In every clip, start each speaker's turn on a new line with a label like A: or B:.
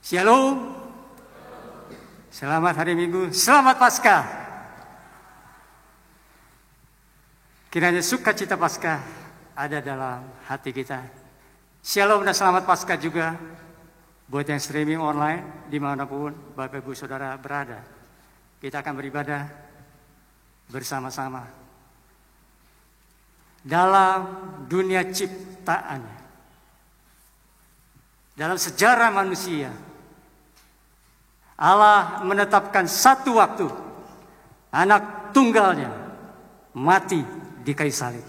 A: Shalom. Selamat hari Minggu, selamat Paskah. Kiranya sukacita Paskah ada dalam hati kita. Shalom dan selamat Paskah juga buat yang streaming online dimanapun Bapak Ibu Saudara berada. Kita akan beribadah bersama-sama dalam dunia ciptaannya. Dalam sejarah manusia, Allah menetapkan satu waktu anak tunggalnya mati di kayu salib,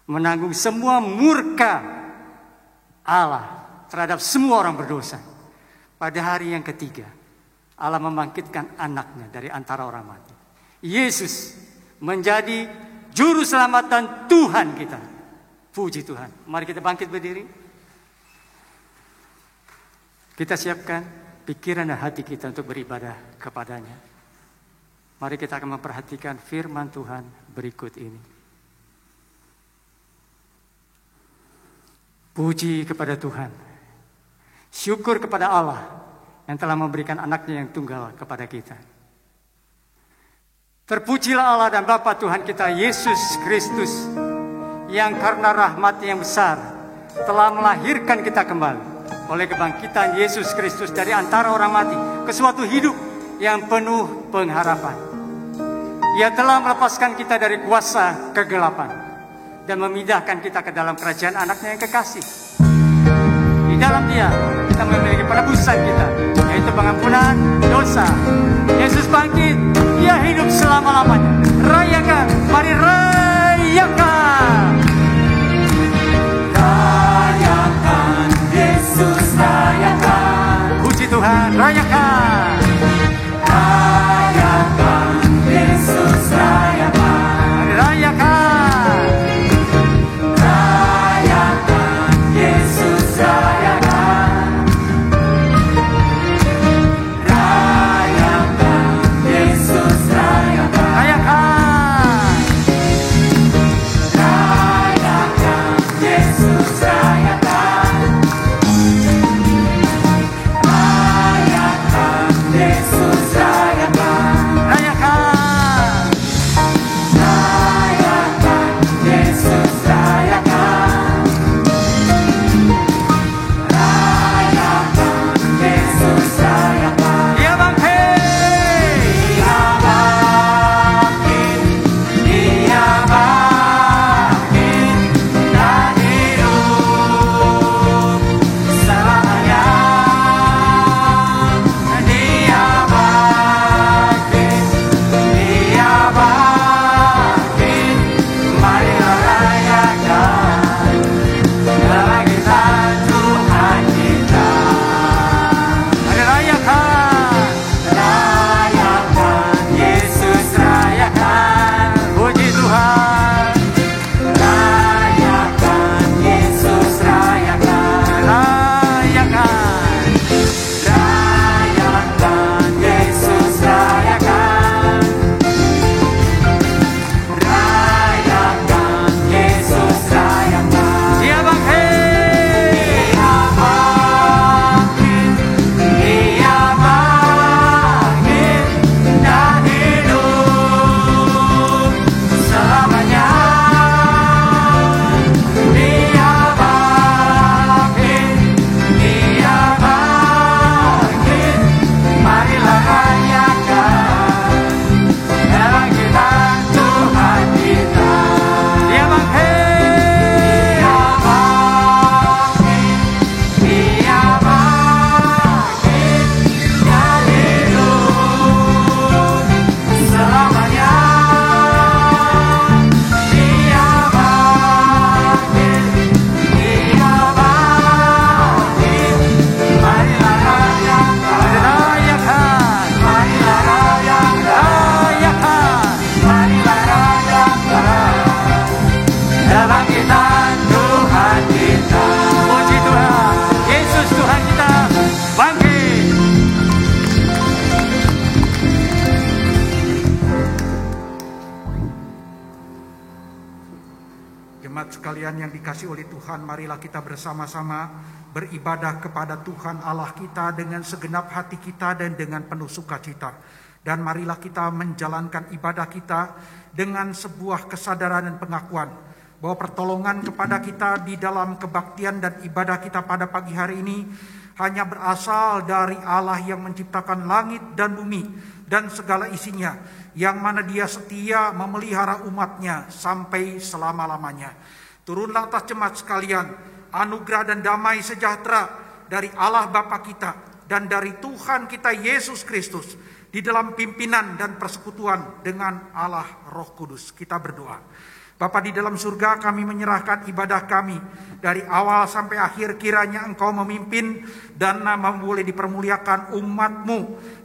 A: menanggung semua murka Allah terhadap semua orang berdosa. Pada hari yang ketiga, Allah membangkitkan anaknya dari antara orang mati. Yesus menjadi juru selamat dan Tuhan kita. Puji Tuhan. Mari kita bangkit berdiri. Kita siapkan pikiran dan hati kita untuk beribadah kepadanya. Mari kita akan memperhatikan firman Tuhan berikut ini. Puji kepada Tuhan. Syukur kepada Allah yang telah memberikan anaknya yang tunggal kepada kita. Terpujilah Allah dan Bapa Tuhan kita Yesus Kristus, yang karena rahmat-Nya yang besar telah melahirkan kita kembali oleh kebangkitan Yesus Kristus dari antara orang mati ke suatu hidup yang penuh pengharapan. Ia telah melepaskan kita dari kuasa kegelapan dan memindahkan kita ke dalam kerajaan anaknya yang kekasih. Di dalam Dia kita memiliki penebusan kita, yaitu pengampunan dosa. Yesus bangkit, Dia hidup selama-lamanya. Rayakan, mari rayakan. Rayakan, Yesus rayakan. Puji Tuhan, rayakan. Rayakan, Yesus rayakan. Mari rayakan. Rayakan, Yesus rayakan. Rayakan, Yesus rayakan. Rayakan.
B: Jemaat sekalian yang dikasihi oleh Tuhan, marilah kita bersama-sama beribadah kepada Tuhan Allah kita dengan segenap hati kita dan dengan penuh sukacita. Dan marilah kita menjalankan ibadah kita dengan sebuah kesadaran dan pengakuan bahwa pertolongan kepada kita di dalam kebaktian dan ibadah kita pada pagi hari ini hanya berasal dari Allah yang menciptakan langit dan bumi dan segala isinya, yang mana Dia setia memelihara umatnya sampai selama-lamanya. Turunlah atas jemaat sekalian anugerah dan damai sejahtera dari Allah Bapa kita dan dari Tuhan kita Yesus Kristus di dalam pimpinan dan persekutuan dengan Allah Roh Kudus. Kita berdoa. Bapa di dalam surga, kami menyerahkan ibadah kami dari awal sampai akhir. Kiranya Engkau memimpin dan nama-Mu boleh dipermuliakan, umat-Mu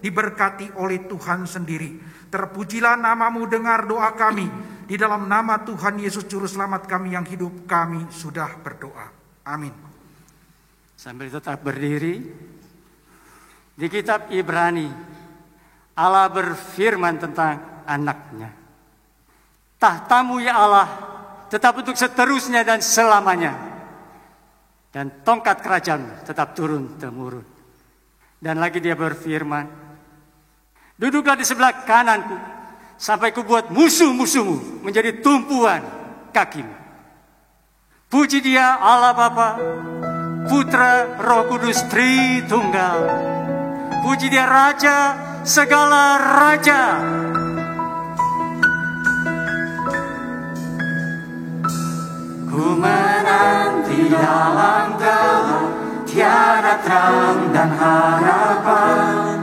B: diberkati oleh Tuhan sendiri. Terpujilah nama-Mu, dengar doa kami. Di dalam nama Tuhan Yesus Juru Selamat kami yang hidup, kami sudah berdoa. Amin.
A: Sambil tetap berdiri, di kitab Ibrani Allah berfirman tentang anaknya. Tahtamu ya Allah tetap untuk seterusnya dan selamanya, dan tongkat kerajaan tetap turun-temurun. Dan lagi Dia berfirman, duduklah di sebelah kananku sampai kubuat musuh-musuhmu menjadi tumpuan kakimu. Puji Dia Allah Bapa, Putra, Roh Kudus, Tritunggal. Puji Dia Raja segala raja. Ku menanti dalam gelap, tiada terang dan harapan.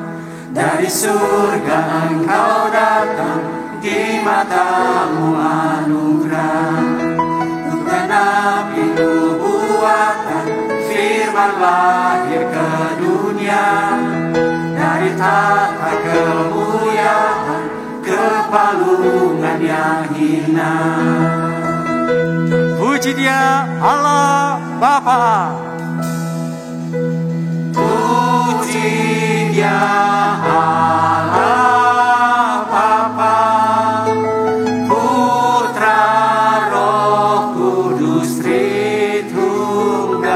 A: Dari surga Engkau datang, di matamu anugerah. Ku genapi nubuatan, firman lahir ke dunia. Dari tata kemuliaan, kepalungan yang hina. Puji Dia Allah Bapa, puji Dia Allah Bapa, Putra Roh Kudus Tritunggal,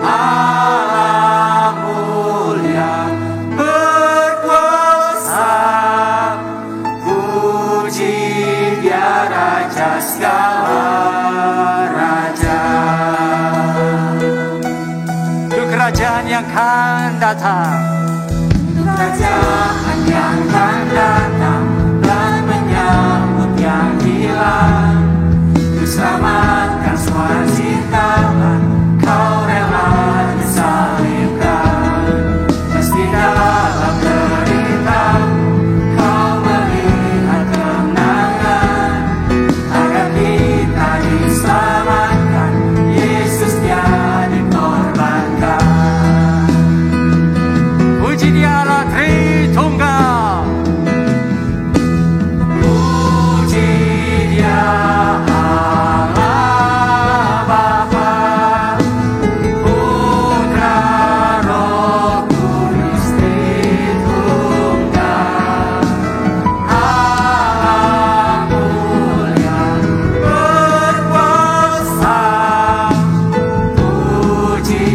A: Allah mulia berkuasa. Puji Dia Raja segala raja. Kerajaan yang akan datang, kerajaan yang akan datang dan menyambut yang hilang. Diselamatkan semua ciptaan, Kau rela disalibkan. Meski dalam derita, Kau melihat kemenangan. Agar kita diselamatkan, Yesus Dia dikorbankan. Puji Dia Allah Tritunggal, puji Dia Allah Bapa, Putra Roh Kudus Tritunggal, Allah mulia berkuasa. Puji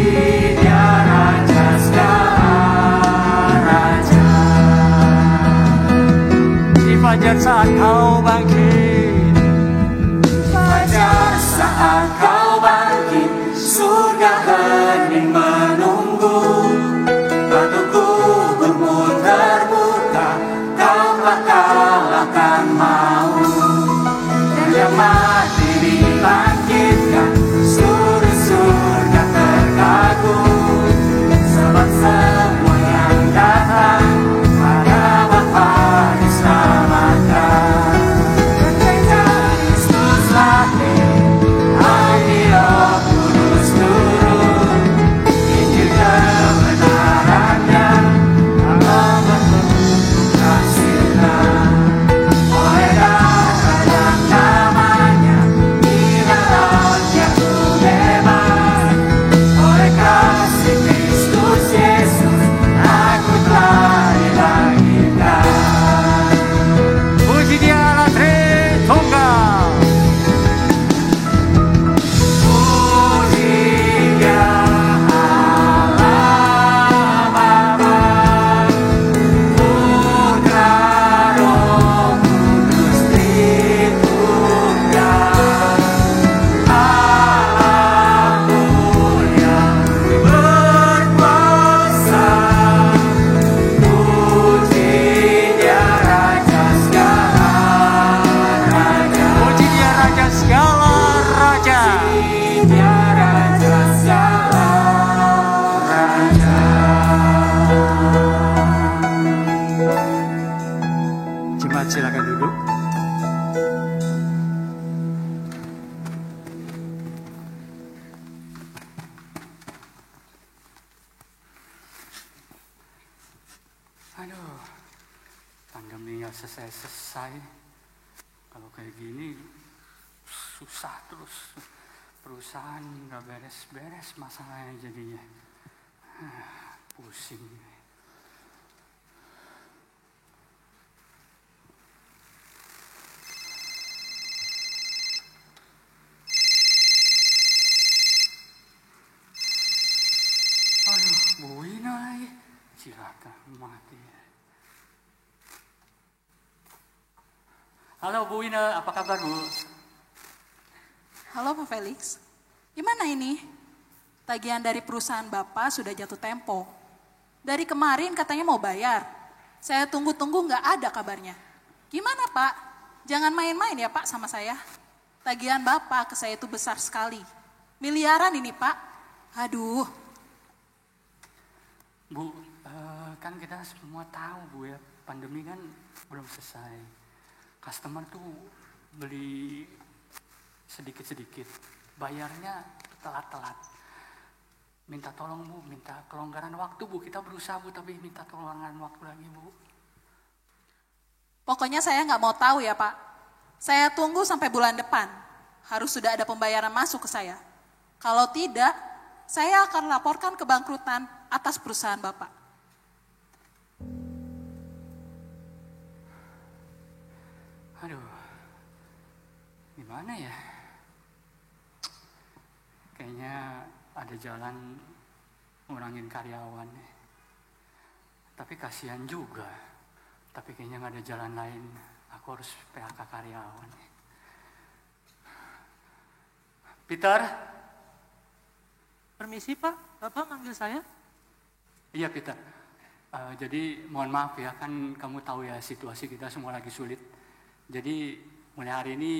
A: Dia Raja segala raja. Di fajar saat Kau bangkit, fajar saat Kau bangkit, surga hening menunggu. Batu kuburmu terbuka, Kau telah kalahkan maut. Dan yang mati dibangkitkan, seluruh surga terkagum. Sebab semua yang datang pada Bapa diselamatkan. Dan Kristus lahir, selesai. Kalau kayak gini susah terus, perusahaan nggak beres-beres masalahnya jadinya. Pusing. Aduh, Bu Wina lagi. Cilaka, mati. Halo Bu Wina, apa kabar Bu?
C: Halo Pak Felix, gimana ini? Tagihan dari perusahaan Bapak sudah jatuh tempo. Dari kemarin katanya mau bayar. Saya tunggu-tunggu nggak ada kabarnya. Gimana Pak? Jangan main-main ya Pak sama saya. Tagihan Bapak ke saya itu besar sekali. Miliaran ini Pak. Aduh.
A: Bu, kan kita semua tahu Bu ya, pandemi kan belum selesai. Customer tuh beli sedikit-sedikit, bayarnya telat-telat. Minta tolong Bu, minta kelonggaran waktu Bu, kita berusaha Bu, tapi minta kelonggaran waktu lagi Bu.
C: Pokoknya saya nggak mau tahu ya Pak. Saya tunggu sampai bulan depan. Harus sudah ada pembayaran masuk ke saya. Kalau tidak, saya akan laporkan kebangkrutan atas perusahaan Bapak.
A: Aduh, gimana ya? Kayaknya ada jalan ngurangin karyawan. Tapi kasihan juga. Tapi kayaknya nggak ada jalan lain. Aku harus PHK karyawan. Peter?
D: Permisi Pak, Bapak manggil saya?
A: Iya Peter. Jadi mohon maaf ya, kan kamu tahu ya situasi kita semua lagi sulit. Jadi mulai hari ini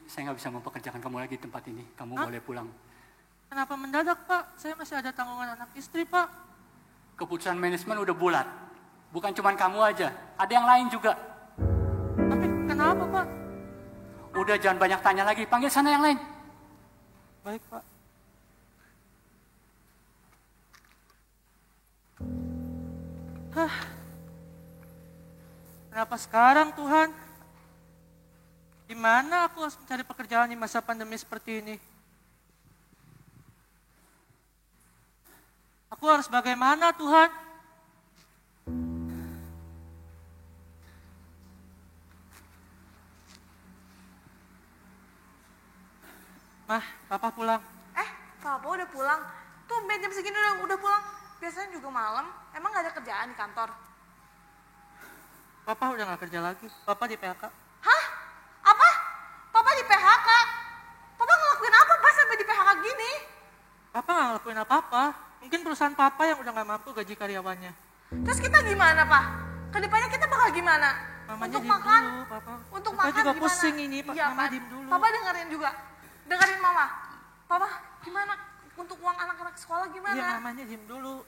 A: saya nggak bisa mempekerjakan kamu lagi di tempat ini. Kamu boleh pulang.
D: Kenapa mendadak Pak? Saya masih ada tanggungan anak istri Pak.
A: Keputusan manajemen udah bulat. Bukan cuma kamu aja, ada yang lain juga.
D: Tapi kenapa Pak?
A: Udah jangan banyak tanya lagi, panggil sana yang lain.
D: Baik Pak. Kenapa sekarang Tuhan? Di mana aku harus mencari pekerjaan di masa pandemi seperti ini? Aku harus bagaimana Tuhan? Mah, Papa pulang.
E: Papa udah pulang. Tumben jam segini udah pulang. Biasanya juga malam. Emang gak ada kerjaan di kantor?
D: Papa udah gak kerja lagi. Papa di PHK.
E: Hah? Apa? Papa di PHK? Papa ngelakuin apa pas sampai di PHK gini?
D: Papa gak ngelakuin apa-apa. Mungkin perusahaan Papa yang udah gak mampu gaji karyawannya.
E: Terus kita gimana, Pak? Kedepannya kita bakal gimana?
D: Mamanya
E: Untuk
D: diem
E: makan?
D: dulu, Papa.
E: Untuk
D: Papa
E: makan
D: juga
E: gimana?
D: pusing ini, Pak.
E: Iya,
D: Mama
E: Pak.
D: diem dulu.
E: Papa dengerin juga. Dengerin Mama. Papa, gimana? Untuk uang anak-anak sekolah gimana?
D: Iya, mamanya diem dulu.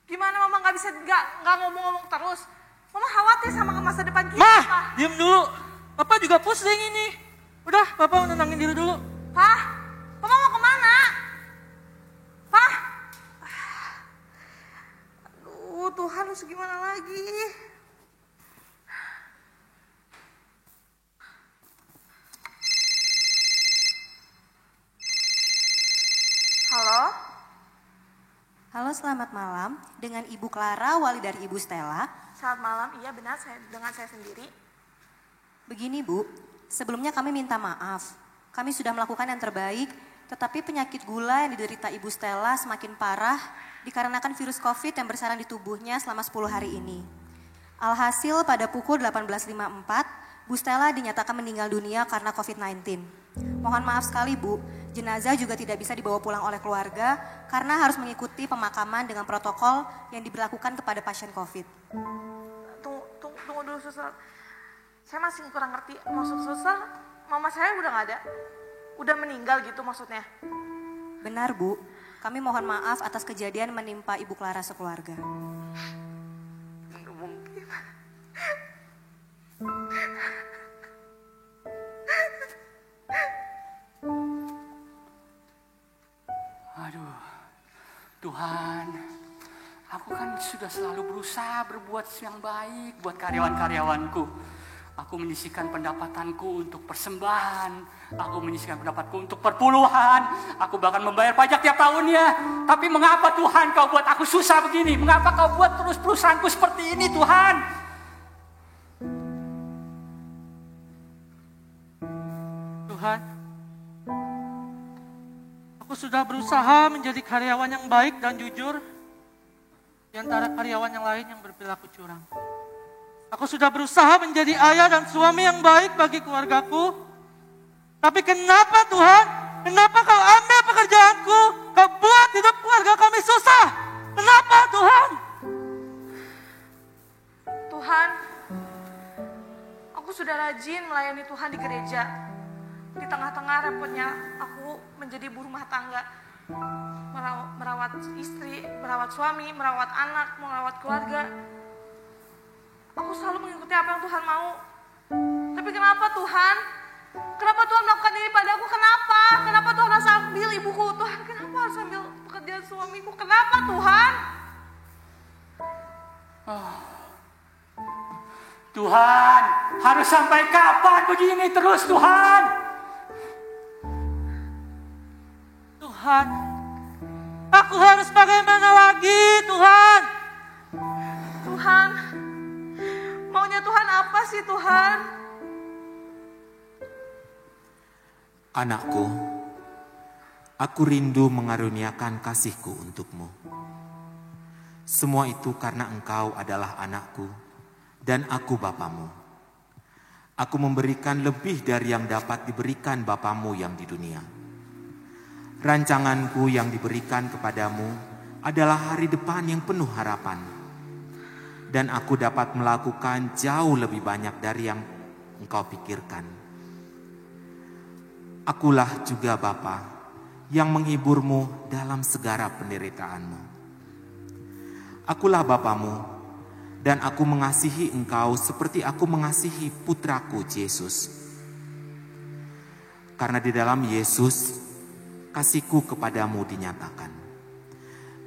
E: Gimana Mama nggak bisa nggak ngomong-ngomong terus? Mama khawatir sama masa depan kita,
D: Mah,
E: Pak.
D: diem dulu. Papa juga pusing ini. Udah, Papa nenangin diri dulu.
E: Pak, Papa mau kemana? Pak. Aduh, Tuhan harus gimana lagi? Halo?
F: Halo, selamat malam. Dengan Ibu Clara, wali dari Ibu Stella.
E: Selamat malam, iya benar, dengan saya sendiri.
F: Begini Bu, sebelumnya kami minta maaf. Kami sudah melakukan yang terbaik, tetapi penyakit gula yang diderita Ibu Stella semakin parah dikarenakan virus COVID yang bersarang di tubuhnya selama 10 hari ini. Alhasil pada pukul 18.54, Bu Stella dinyatakan meninggal dunia karena COVID-19. Mohon maaf sekali Bu, jenazah juga tidak bisa dibawa pulang oleh keluarga karena harus mengikuti pemakaman dengan protokol yang diberlakukan kepada pasien COVID.
E: Tunggu dulu suster. Saya masih kurang ngerti maksud suster. Mama saya udah gak ada? Udah meninggal gitu maksudnya?
F: Benar Bu, kami mohon maaf atas kejadian menimpa Ibu Clara sekeluarga.
E: Mungkin.
A: Aduh, Tuhan, aku kan sudah selalu berusaha berbuat yang baik buat karyawan-karyawanku. Aku menyisihkan pendapatanku untuk persembahan. Aku menyisihkan pendapatku untuk perpuluhan. Aku bahkan membayar pajak tiap tahunnya. Tapi mengapa Tuhan kau buat aku susah begini? Mengapa kau buat terus perusahaanku seperti ini Tuhan?
D: Tuhan, aku sudah berusaha menjadi karyawan yang baik dan jujur di antara karyawan yang lain yang berperilaku curang. Aku sudah berusaha menjadi ayah dan suami yang baik bagi keluargaku. Tapi kenapa Tuhan? Kenapa kau ambil pekerjaanku? Kau buat hidup keluarga kami susah. Kenapa Tuhan?
E: Tuhan, aku sudah rajin melayani Tuhan di gereja. Di tengah-tengah repotnya aku menjadi ibu rumah tangga. Merawat istri, merawat suami, merawat anak, merawat keluarga. Aku selalu mengikuti apa yang Tuhan mau. Tapi kenapa Tuhan? Kenapa Tuhan melakukan ini padaku? Kenapa? Kenapa Tuhan harus ambil ibuku? Tuhan, kenapa harus ambil pekerjaan suamiku? Kenapa Tuhan?
A: Tuhan, harus sampai kapan begini terus Tuhan?
D: Tuhan, aku harus bagaimana lagi Tuhan?
E: Tuhan, maunya Tuhan apa sih Tuhan?
G: Anakku, aku rindu mengaruniakan kasih-Ku untukmu. Semua itu karena engkau adalah anakku dan aku bapamu. Aku memberikan lebih dari yang dapat diberikan bapamu yang di dunia. Rancanganku yang diberikan kepadamu adalah hari depan yang penuh harapan. Dan aku dapat melakukan jauh lebih banyak dari yang engkau pikirkan. Akulah juga Bapa yang menghiburmu dalam segala penderitaanmu. Akulah Bapamu dan aku mengasihi engkau seperti aku mengasihi putraku Yesus. Karena di dalam Yesus kasihku kepadamu dinyatakan.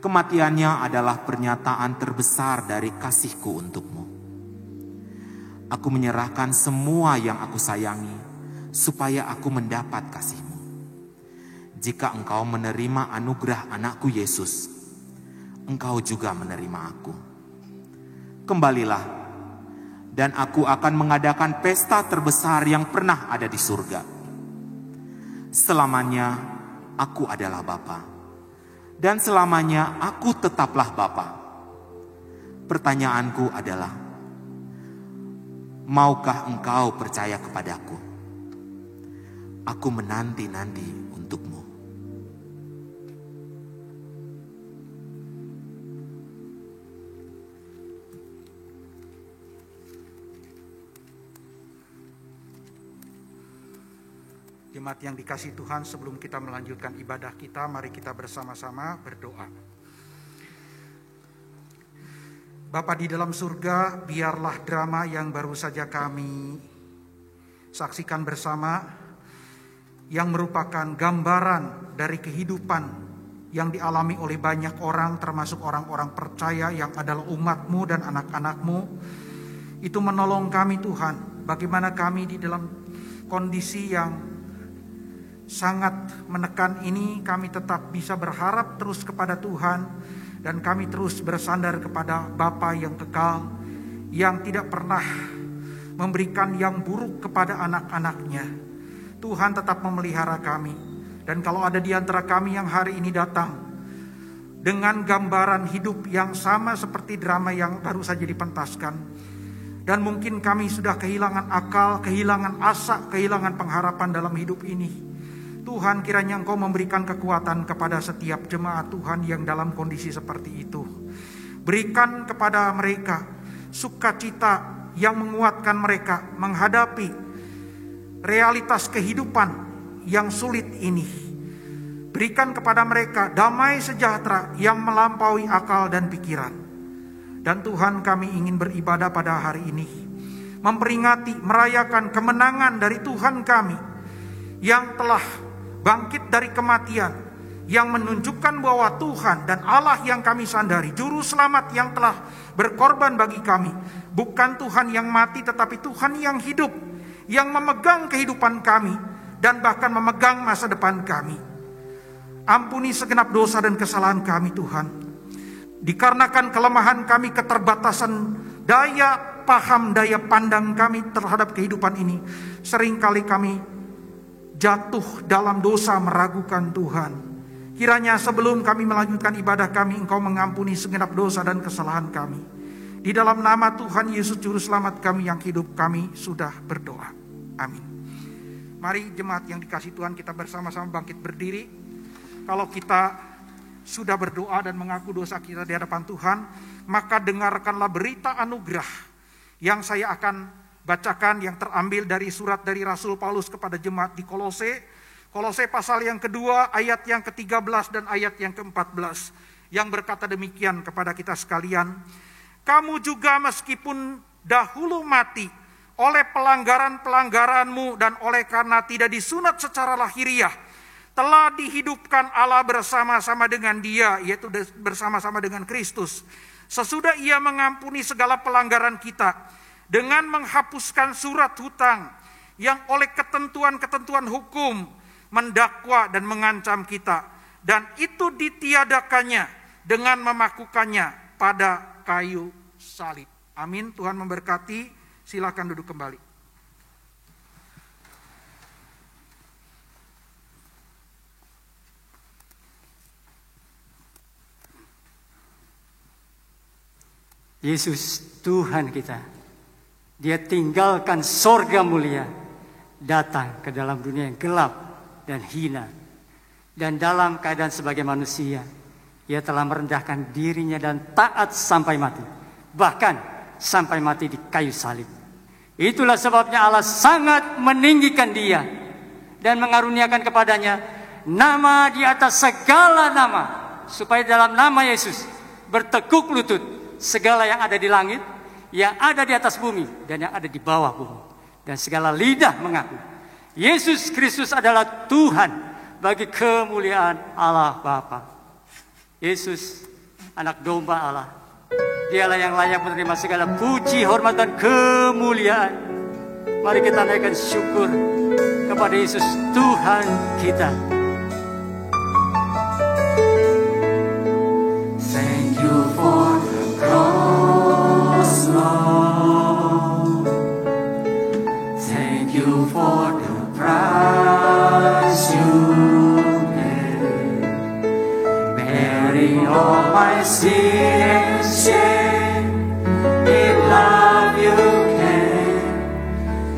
G: Kematiannya adalah pernyataan terbesar dari kasihku untukmu. Aku menyerahkan semua yang aku sayangi supaya aku mendapat kasih-Mu. Jika engkau menerima anugerah anakku Yesus, engkau juga menerima aku. Kembalilah, dan aku akan mengadakan pesta terbesar yang pernah ada di surga. Selamanya aku adalah Bapa, dan selamanya aku tetaplah Bapa. Pertanyaanku adalah, maukah engkau percaya kepadaku? Aku menanti-nanti untukmu.
B: Jemaat yang dikasihi Tuhan, sebelum kita melanjutkan ibadah kita, mari kita bersama-sama berdoa. Bapa di dalam surga, biarlah drama yang baru saja kami saksikan bersama, yang merupakan gambaran dari kehidupan yang dialami oleh banyak orang, termasuk orang-orang percaya yang adalah umat-Mu dan anak-anak-Mu, itu menolong kami Tuhan, bagaimana kami di dalam kondisi yang sangat menekan ini, kami tetap bisa berharap terus kepada Tuhan, dan kami terus bersandar kepada Bapa yang kekal, yang tidak pernah memberikan yang buruk kepada anak-anak-Nya. Tuhan tetap memelihara kami. Dan kalau ada di antara kami yang hari ini datang dengan gambaran hidup yang sama seperti drama yang baru saja dipentaskan, dan mungkin kami sudah kehilangan akal, kehilangan asa, kehilangan pengharapan dalam hidup ini, Tuhan, kiranya Engkau memberikan kekuatan kepada setiap jemaat Tuhan yang dalam kondisi seperti itu. Berikan kepada mereka sukacita yang menguatkan mereka menghadapi realitas kehidupan yang sulit ini. Berikan kepada mereka damai sejahtera yang melampaui akal dan pikiran. Dan Tuhan, kami ingin beribadah pada hari ini, memperingati, merayakan kemenangan dari Tuhan kami yang telah bangkit dari kematian, yang menunjukkan bahwa Tuhan dan Allah yang kami sandari, Juru Selamat yang telah berkorban bagi kami, bukan Tuhan yang mati tetapi Tuhan yang hidup, yang memegang kehidupan kami dan bahkan memegang masa depan kami. Ampuni segenap dosa dan kesalahan kami Tuhan. Dikarenakan kelemahan kami, keterbatasan daya paham, daya pandang kami terhadap kehidupan ini, seringkali kami jatuh dalam dosa, meragukan Tuhan. Kiranya sebelum kami melanjutkan ibadah kami, Engkau mengampuni segenap dosa dan kesalahan kami. Di dalam nama Tuhan Yesus Juru Selamat kami yang hidup, kami sudah berdoa. Amin. Mari jemaat yang dikasihi Tuhan, kita bersama-sama bangkit berdiri. Kalau kita sudah berdoa dan mengaku dosa kita di hadapan Tuhan, maka dengarkanlah berita anugerah yang saya akan bacakan, yang terambil dari surat dari Rasul Paulus kepada jemaat di Kolose. Kolose pasal yang kedua, ayat yang ke-13 dan ayat yang ke-14, yang berkata demikian kepada kita sekalian. Kamu juga meskipun dahulu mati oleh pelanggaran-pelanggaranmu dan oleh karena tidak disunat secara lahiriah, telah dihidupkan Allah bersama-sama dengan Dia, yaitu bersama-sama dengan Kristus. Sesudah Ia mengampuni segala pelanggaran kita dengan menghapuskan surat hutang yang oleh ketentuan-ketentuan hukum mendakwa dan mengancam kita, dan itu ditiadakannya dengan memakukannya pada kayu salib. Amin. Tuhan memberkati. Silakan duduk kembali.
A: Yesus Tuhan kita, Dia tinggalkan sorga mulia, datang ke dalam dunia yang gelap dan hina, dan dalam keadaan sebagai manusia, Ia telah merendahkan dirinya dan taat sampai mati, bahkan sampai mati di kayu salib. Itulah sebabnya Allah sangat meninggikan Dia dan mengaruniakan kepadanya nama di atas segala nama, supaya dalam nama Yesus bertekuk lutut segala yang ada di langit, yang ada di atas bumi, dan yang ada di bawah bumi, dan segala lidah mengaku Yesus Kristus adalah Tuhan, bagi kemuliaan Allah Bapa. Yesus, anak domba Allah, Dialah yang layak menerima segala puji, hormat, dan kemuliaan. Mari kita naikkan syukur kepada Yesus Tuhan kita. Thank you for the cross, Lord. Thank you for the price you paid, bearing all my sin and shame. In love you came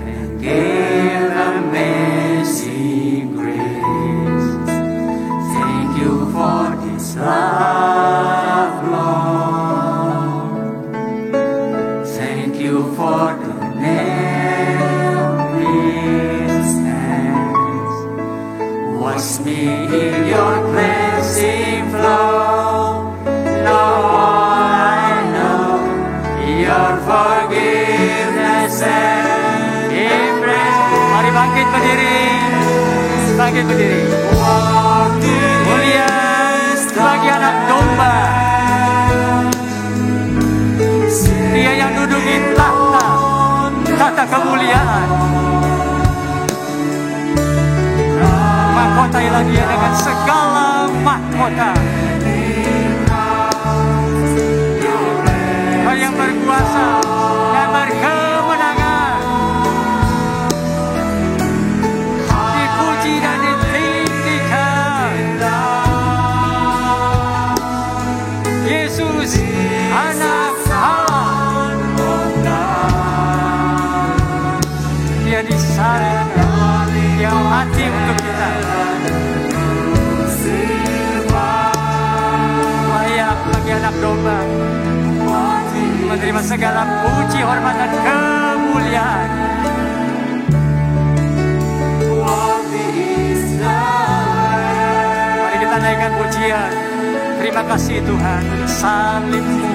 A: and gave amazing grace. Thank you for this love, Lord. Thank you for the nail-pierced hands. Wash me in your cleansing flow. Now I know your forgiveness and embrace. Mari bangkit berdiri. Bangkit berdiri. Mulia bagi anak domba. Dia yang duduk di tahta kemuliaan. Mahkotailah dia dengan segala mahkota. Kau yang berkuasa dan berkemenangan, dipuji dan ditinggikan. Yesus, anak Allah, Dia disalibkan, Dia mati untuk kita. Layak bagi anak domba menerima segala puji, hormat, dan kemuliaan. Mari kita naikkan pujian. Terima kasih Tuhan untuk salib-Mu.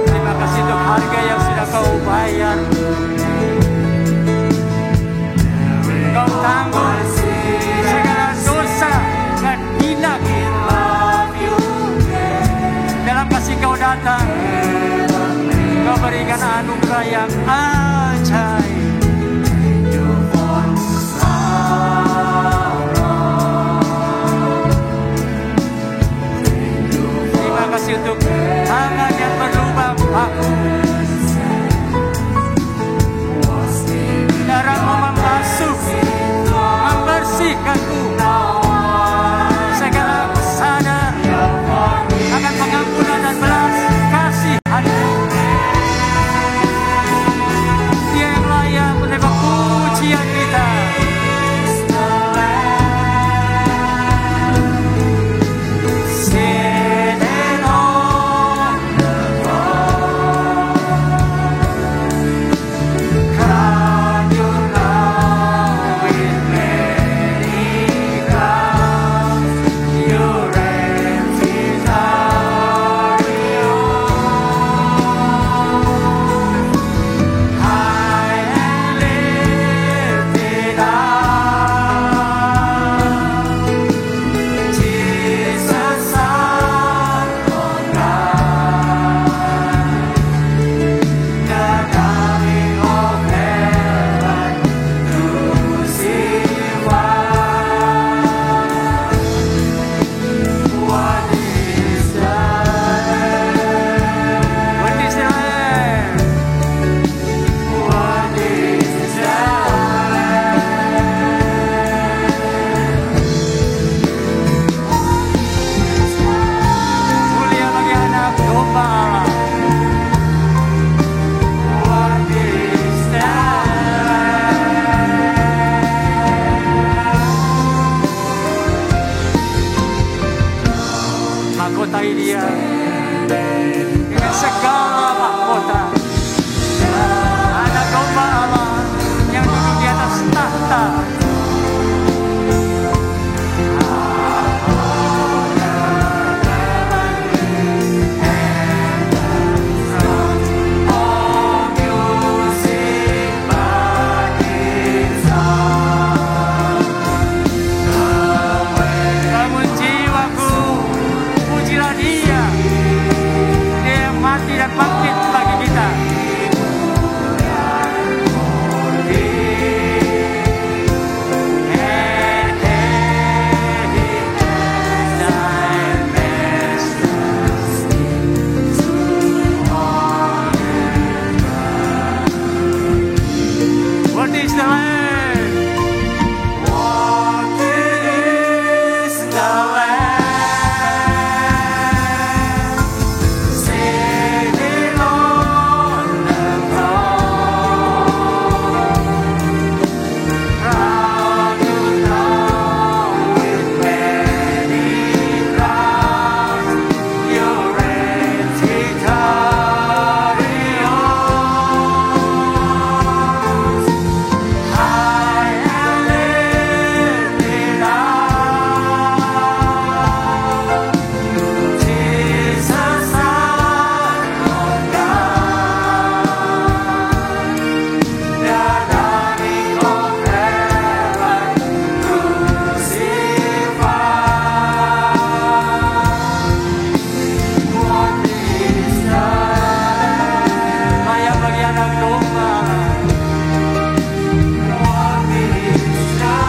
A: Terima kasih untuk harga yang sudah Kau bayar. datang. Kau berikan anugerah yang ajaib. Terima kasih untuk tangan yang berlubang paku. Darahmu membasuh, membersihkanku. Segala aku sadar akan pengampunan dan belas kasihan-Mu. Dia yang layak menerima pujian kita. Seated on the throne, crown you now with many crowns. Your empty high and lifted up, Jesus, Son of God, the darling of heaven, crucified. What is the Lamb? What is the Lamb? What is the Mulia bagi anak domba Allah. What is the mahkotai Dia dengan segala mahkota. Anak domba Allah yang duduk di atas tahta. Bangun jiwaku, pujilah Dia. Dia yang mati dan bangkit bagi kita. What is the Lamb? What is the Lamb? Sitting on the throne, crown you now with many crowns. Your empty high and lifted up, Jesus, Son of God, the darling of heaven, crucified. What is the Lamb? Layak bagi anak domba.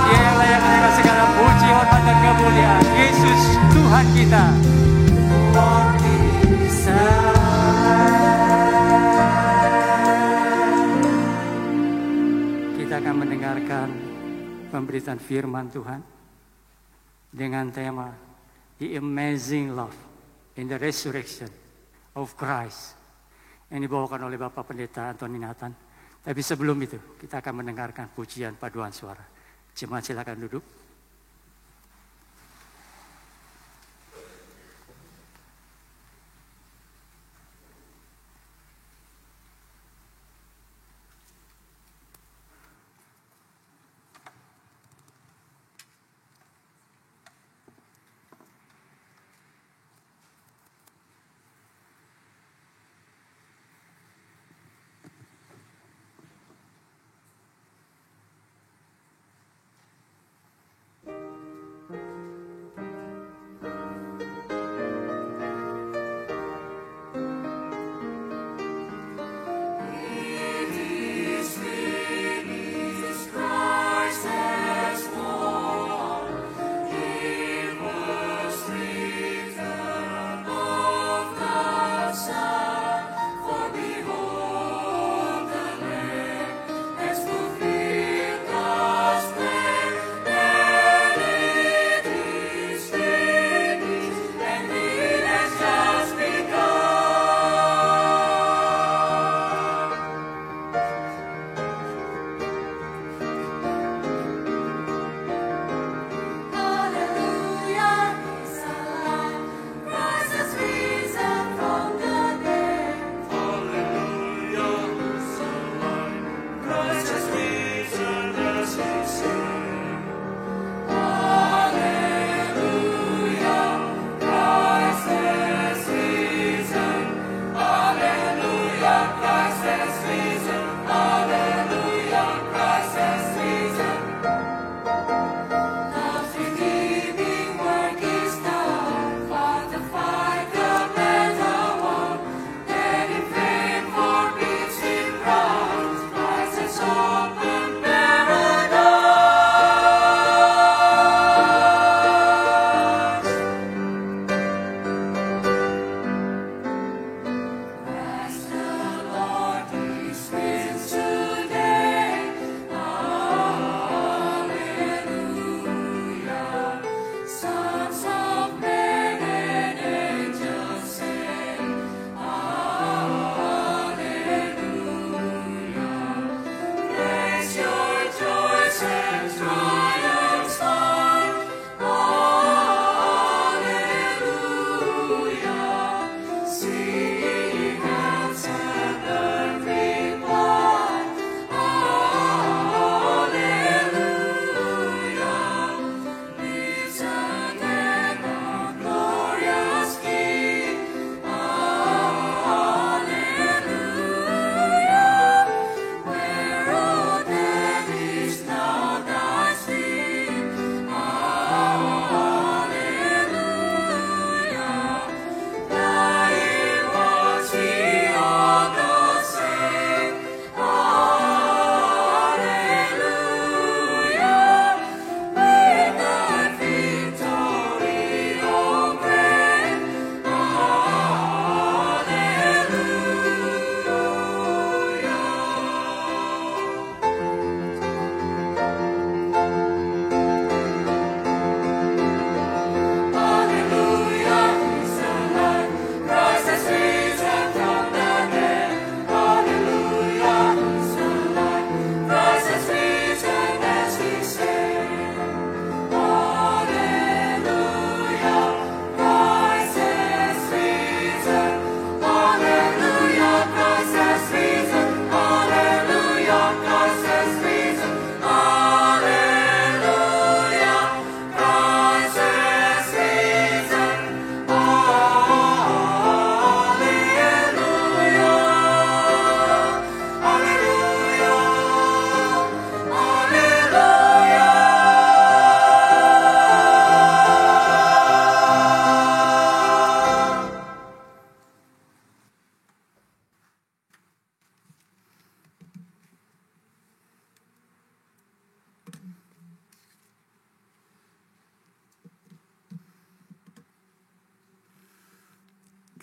A: Dia yang layak menerima segala puji, hormat, dan kemuliaan. Yesus Tuhan kita. What is the Lamb? Kita akan mendengarkan pemberitaan firman Tuhan dengan tema The Amazing Love in the Resurrection of Christ yang dibawakan oleh Bapak Pendeta Antoni Nathan. Tapi sebelum itu, kita akan mendengarkan pujian paduan suara. Jemaat silakan duduk.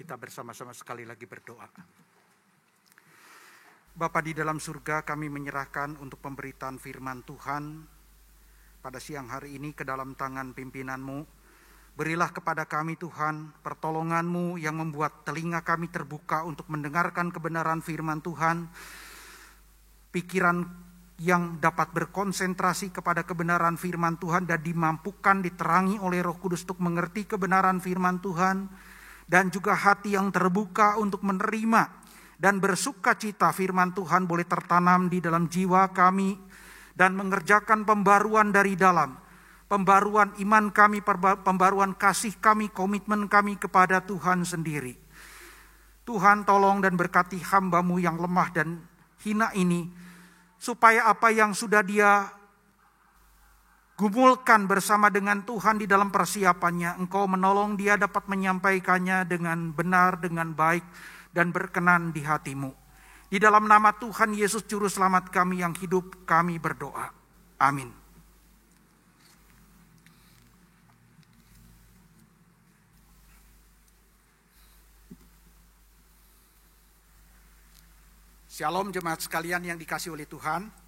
B: kita bersama-sama sekali lagi berdoa. Bapa di dalam surga, kami menyerahkan untuk pemberitaan firman Tuhan pada siang hari ini ke dalam tangan pimpinan-Mu. Berilah kepada kami Tuhan pertolongan-Mu yang membuat telinga kami terbuka untuk mendengarkan kebenaran firman Tuhan. Pikiran yang dapat berkonsentrasi kepada kebenaran firman Tuhan dan dimampukan diterangi oleh Roh Kudus untuk mengerti kebenaran firman Tuhan, dan juga hati yang terbuka untuk menerima dan bersuka cita firman Tuhan boleh tertanam di dalam jiwa kami dan mengerjakan pembaruan dari dalam, pembaruan iman kami, pembaruan kasih kami, komitmen kami kepada Tuhan sendiri. Tuhan, tolong dan berkati hamba-Mu yang lemah dan hina ini, supaya apa yang sudah dia gumulkan bersama dengan Tuhan di dalam persiapannya, Engkau menolong dia dapat menyampaikannya dengan benar, dengan baik, dan berkenan di hati-Mu. Di dalam nama Tuhan Yesus Juru Selamat kami yang hidup, kami berdoa. Amin. Shalom jemaat sekalian yang dikasihi oleh Tuhan.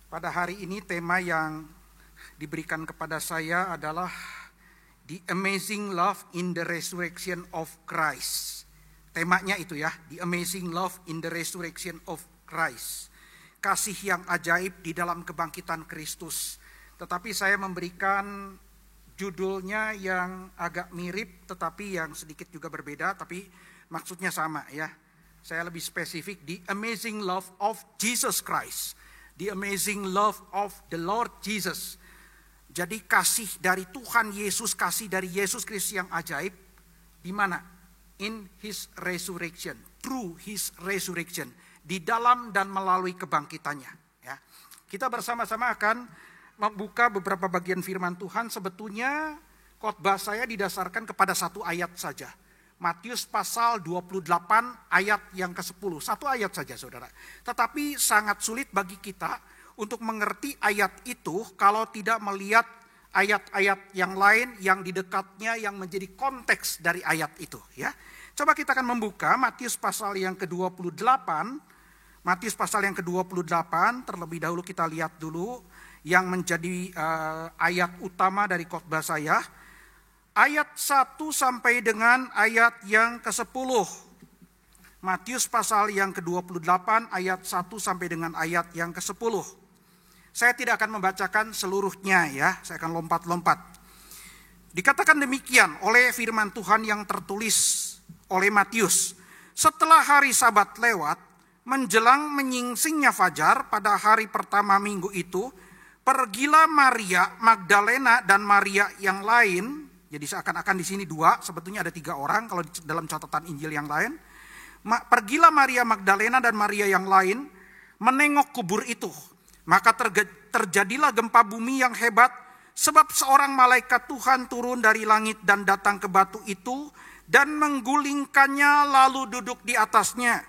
B: Pada hari ini tema yang diberikan kepada saya adalah The Amazing Love in the Resurrection of Christ. Temanya itu ya, The Amazing Love in the Resurrection of Christ. Kasih yang ajaib di dalam kebangkitan Kristus. Tetapi saya memberikan judulnya yang agak mirip tetapi yang sedikit juga berbeda, tapi maksudnya sama ya. Saya lebih spesifik, The Amazing Love of Jesus Christ. The Amazing Love of the Lord Jesus. Jadi kasih dari Tuhan Yesus, kasih dari Yesus Kristus yang ajaib. Di mana? In His resurrection. Through His resurrection. Di dalam dan melalui kebangkitannya. Ya. Kita bersama-sama akan membuka beberapa bagian firman Tuhan. Sebetulnya khotbah saya didasarkan kepada satu ayat saja. Matius pasal 28 ayat yang ke-10. Satu ayat saja saudara. Tetapi sangat sulit bagi kita untuk mengerti ayat itu kalau tidak melihat ayat-ayat yang lain yang di dekatnya yang menjadi konteks dari ayat itu. Ya. Coba kita akan membuka Matius pasal yang ke-28. Matius pasal yang ke-28 terlebih dahulu kita lihat dulu yang menjadi ayat utama dari khotbah saya. Ayat 1 sampai dengan ayat yang ke-10. Matius pasal yang ke-28 ayat 1 sampai dengan ayat yang ke-10. Saya tidak akan membacakan seluruhnya ya, saya akan lompat-lompat. Dikatakan demikian oleh firman Tuhan yang tertulis oleh Matius. Setelah hari Sabat lewat, menjelang menyingsingnya fajar pada hari pertama minggu itu, pergilah Maria Magdalena dan Maria yang lain. Jadi seakan-akan di sini dua, sebetulnya ada 3 orang kalau dalam catatan Injil yang lain. Pergilah Maria Magdalena dan Maria yang lain menengok kubur itu. Maka terjadilah gempa bumi yang hebat, sebab seorang malaikat Tuhan turun dari langit dan datang ke batu itu dan menggulingkannya lalu duduk di atasnya.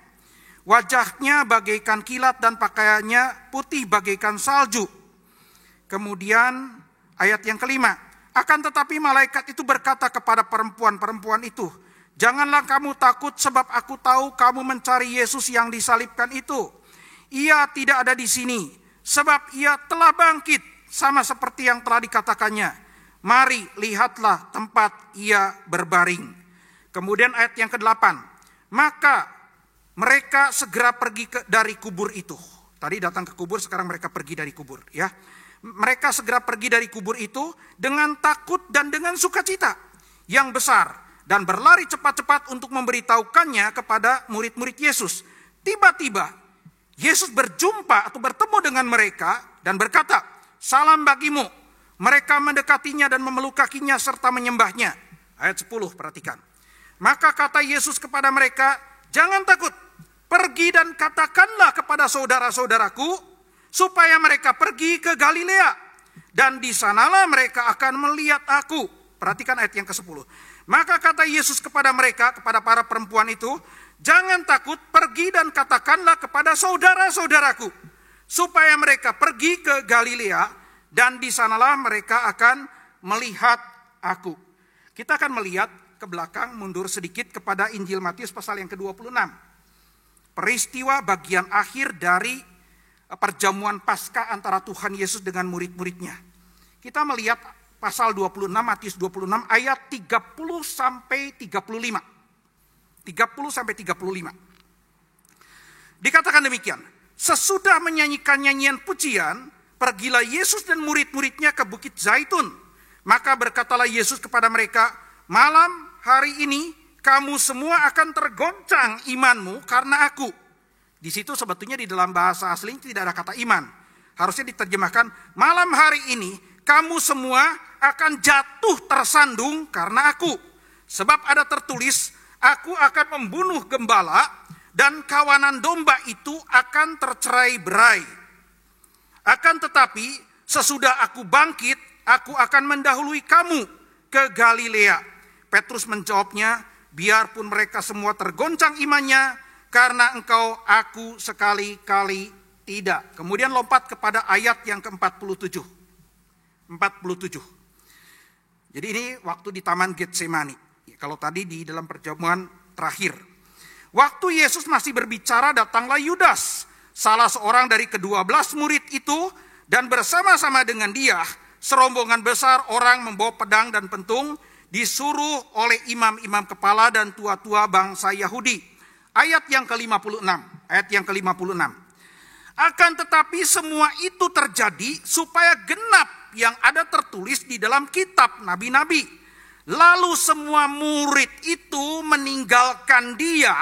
B: Wajahnya bagaikan kilat dan pakaiannya putih bagaikan salju. Kemudian ayat yang kelima. Akan tetapi malaikat itu berkata kepada perempuan-perempuan itu, janganlah kamu takut sebab aku tahu kamu mencari Yesus yang disalibkan itu. Ia tidak ada di sini, sebab ia telah bangkit sama seperti yang telah dikatakannya. Mari lihatlah tempat ia berbaring. Kemudian ayat yang ke-8. Maka mereka segera pergi dari kubur itu. Tadi datang ke kubur, sekarang mereka pergi dari kubur ya. Mereka segera pergi dari kubur itu dengan takut dan dengan sukacita yang besar dan berlari cepat-cepat untuk memberitahukannya kepada murid-murid Yesus. Tiba-tiba Yesus berjumpa atau bertemu dengan mereka dan berkata, "Salam bagimu." Mereka mendekatinya dan memeluk kakinya serta menyembahnya. Ayat 10 perhatikan. Maka kata Yesus kepada mereka, "Jangan takut, pergi dan katakanlah kepada saudara-saudaraku supaya mereka pergi ke Galilea, dan di sanalah mereka akan melihat aku." Perhatikan ayat yang ke-10. Maka kata Yesus kepada mereka, kepada para perempuan itu, "Jangan takut, pergi dan katakanlah kepada saudara-saudaraku supaya mereka pergi ke Galilea, dan di sanalah mereka akan melihat aku." Kita akan melihat ke belakang, mundur sedikit kepada Injil Matius pasal yang ke-26. Peristiwa bagian akhir dari perjamuan Paskah antara Tuhan Yesus dengan murid-muridnya. Kita melihat pasal 26, Matius 26 ayat 30 sampai 35. 30 sampai 35. Dikatakan demikian, sesudah menyanyikan nyanyian pujian, pergilah Yesus dan murid-muridnya ke Bukit Zaitun. Maka berkatalah Yesus kepada mereka, malam hari ini kamu semua akan tergoncang imanmu karena aku. Di situ sebetulnya di dalam bahasa asli tidak ada kata iman. Harusnya diterjemahkan, malam hari ini kamu semua akan jatuh tersandung karena aku. Sebab ada tertulis, aku akan membunuh gembala dan kawanan domba itu akan tercerai-berai. Akan tetapi sesudah aku bangkit, aku akan mendahului kamu ke Galilea. Petrus menjawabnya, biarpun mereka semua tergoncang imannya, karena engkau aku sekali-kali tidak. Kemudian lompat kepada ayat yang ke-47. 47. Jadi ini waktu di Taman Getsemani. Kalau tadi di dalam perjamuan terakhir. Waktu Yesus masih berbicara, datanglah Yudas, salah seorang dari ke-12 murid itu, dan bersama-sama dengan dia, serombongan besar orang membawa pedang dan pentung, disuruh oleh imam-imam kepala dan tua-tua bangsa Yahudi. Ayat yang ke-56, ayat yang ke-56. Akan tetapi semua itu terjadi supaya genap yang ada tertulis di dalam kitab nabi-nabi. Lalu semua murid itu meninggalkan dia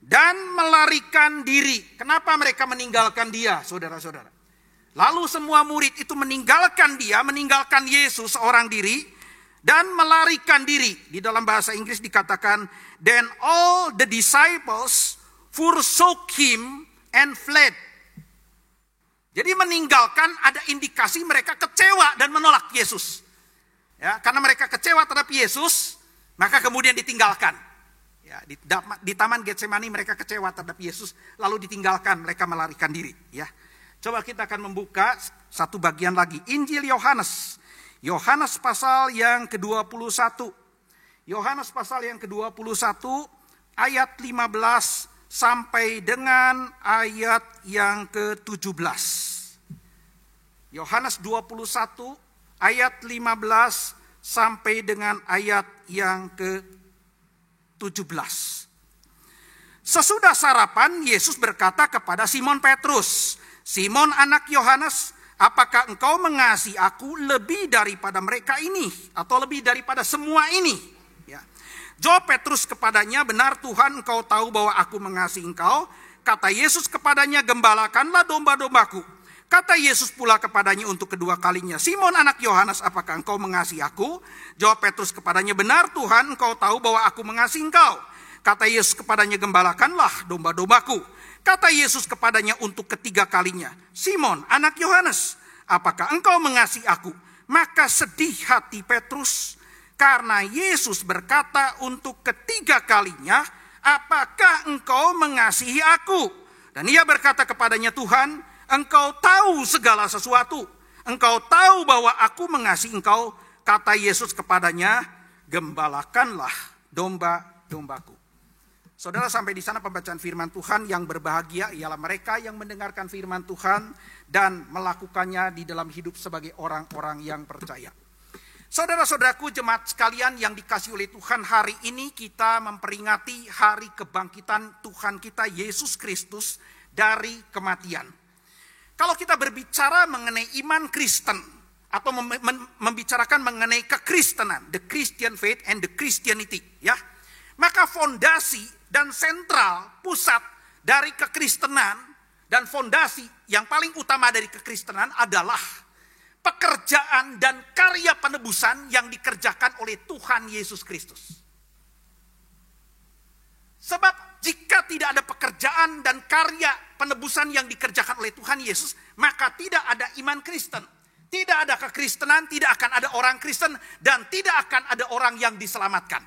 B: dan melarikan diri. Kenapa mereka meninggalkan dia, saudara-saudara? Lalu semua murid itu meninggalkan dia, meninggalkan Yesus seorang diri, dan melarikan diri. Di dalam bahasa Inggris dikatakan, then all the disciples forsook him and fled. Jadi meninggalkan, ada indikasi mereka kecewa dan menolak Yesus. Ya, karena mereka kecewa terhadap Yesus, maka kemudian ditinggalkan. Ya, di Taman Getsemani mereka kecewa terhadap Yesus, lalu ditinggalkan, mereka melarikan diri. Ya, coba kita akan membuka satu bagian lagi. Injil Yohanes. Yohanes pasal yang ke-21. Yohanes pasal yang ke-21 ayat 15 sampai dengan ayat yang ke-17. Yohanes 21 ayat 15 sampai dengan ayat yang ke-17. Sesudah sarapan, Yesus berkata kepada Simon Petrus, Simon anak Yohanes, apakah engkau mengasihi aku lebih daripada mereka ini? Atau lebih daripada semua ini? Ya. Jawab Petrus kepadanya, benar Tuhan, engkau tahu bahwa aku mengasihi engkau. Kata Yesus kepadanya, gembalakanlah domba-dombaku. Kata Yesus pula kepadanya untuk kedua kalinya, Simon anak Yohanes, apakah engkau mengasihi aku? Jawab Petrus kepadanya, benar Tuhan, engkau tahu bahwa aku mengasihi engkau. Kata Yesus kepadanya, gembalakanlah domba-dombaku. Kata Yesus kepadanya untuk ketiga kalinya, Simon anak Yohanes, apakah engkau mengasihi aku? Maka sedih hati Petrus, karena Yesus berkata untuk ketiga kalinya, apakah engkau mengasihi aku? Dan ia berkata kepadanya, Tuhan, engkau tahu segala sesuatu. Engkau tahu bahwa aku mengasihi engkau. Kata Yesus kepadanya, gembalakanlah domba-dombaku. Saudara, sampai di sana pembacaan firman Tuhan. Yang berbahagia ialah mereka yang mendengarkan firman Tuhan dan melakukannya di dalam hidup sebagai orang-orang yang percaya. Saudara-saudaraku, jemaat sekalian yang dikasihi oleh Tuhan, hari ini kita memperingati hari kebangkitan Tuhan kita Yesus Kristus dari kematian. Kalau kita berbicara mengenai iman Kristen atau membicarakan mengenai kekristenan, the Christian faith and the Christianity, ya, maka fondasi dan sentral pusat dari kekristenan dan fondasi yang paling utama dari kekristenan adalah pekerjaan dan karya penebusan yang dikerjakan oleh Tuhan Yesus Kristus. Sebab jika tidak ada pekerjaan dan karya penebusan yang dikerjakan oleh Tuhan Yesus, maka tidak ada iman Kristen. Tidak ada kekristenan, tidak akan ada orang Kristen, dan tidak akan ada orang yang diselamatkan.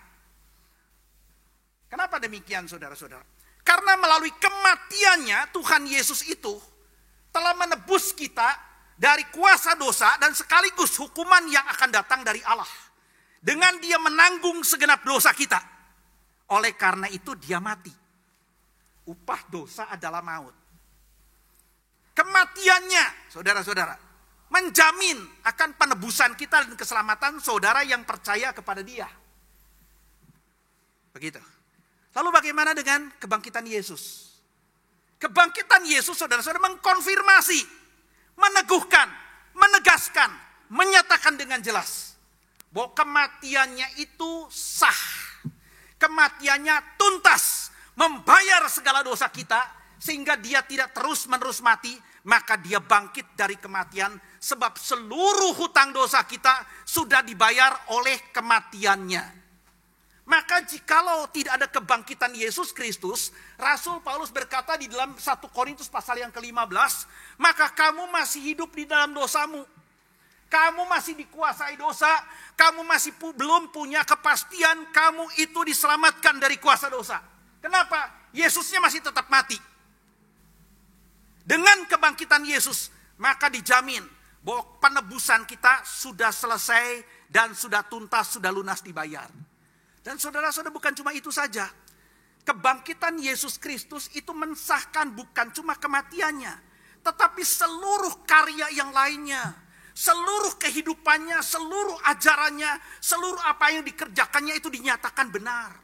B: Kenapa demikian, saudara-saudara? Karena melalui kematiannya Tuhan Yesus itu telah menebus kita dari kuasa dosa dan sekaligus hukuman yang akan datang dari Allah. Dengan dia menanggung segenap dosa kita. Oleh karena itu dia mati. Upah dosa adalah maut. Kematiannya, saudara-saudara, menjamin akan penebusan kita dan keselamatan saudara yang percaya kepada dia. Begitu. Lalu bagaimana dengan kebangkitan Yesus? Kebangkitan Yesus, saudara-saudara, mengkonfirmasi, meneguhkan, menegaskan, menyatakan dengan jelas bahwa kematiannya itu sah. Kematiannya tuntas, membayar segala dosa kita, sehingga dia tidak terus-menerus mati, maka dia bangkit dari kematian, sebab seluruh hutang dosa kita sudah dibayar oleh kematiannya. Maka jikalau tidak ada kebangkitan Yesus Kristus, Rasul Paulus berkata di dalam 1 Korintus pasal yang ke-15, maka kamu masih hidup di dalam dosamu. Kamu masih dikuasai dosa, kamu masih belum punya kepastian kamu itu diselamatkan dari kuasa dosa. Kenapa? Yesusnya masih tetap mati. Dengan kebangkitan Yesus, maka dijamin bahwa penebusan kita sudah selesai dan sudah tuntas, sudah lunas dibayar. Dan saudara-saudara, bukan cuma itu saja. Kebangkitan Yesus Kristus itu mensahkan bukan cuma kematiannya, tetapi seluruh karya yang lainnya. Seluruh kehidupannya, seluruh ajarannya, seluruh apa yang dikerjakannya itu dinyatakan benar.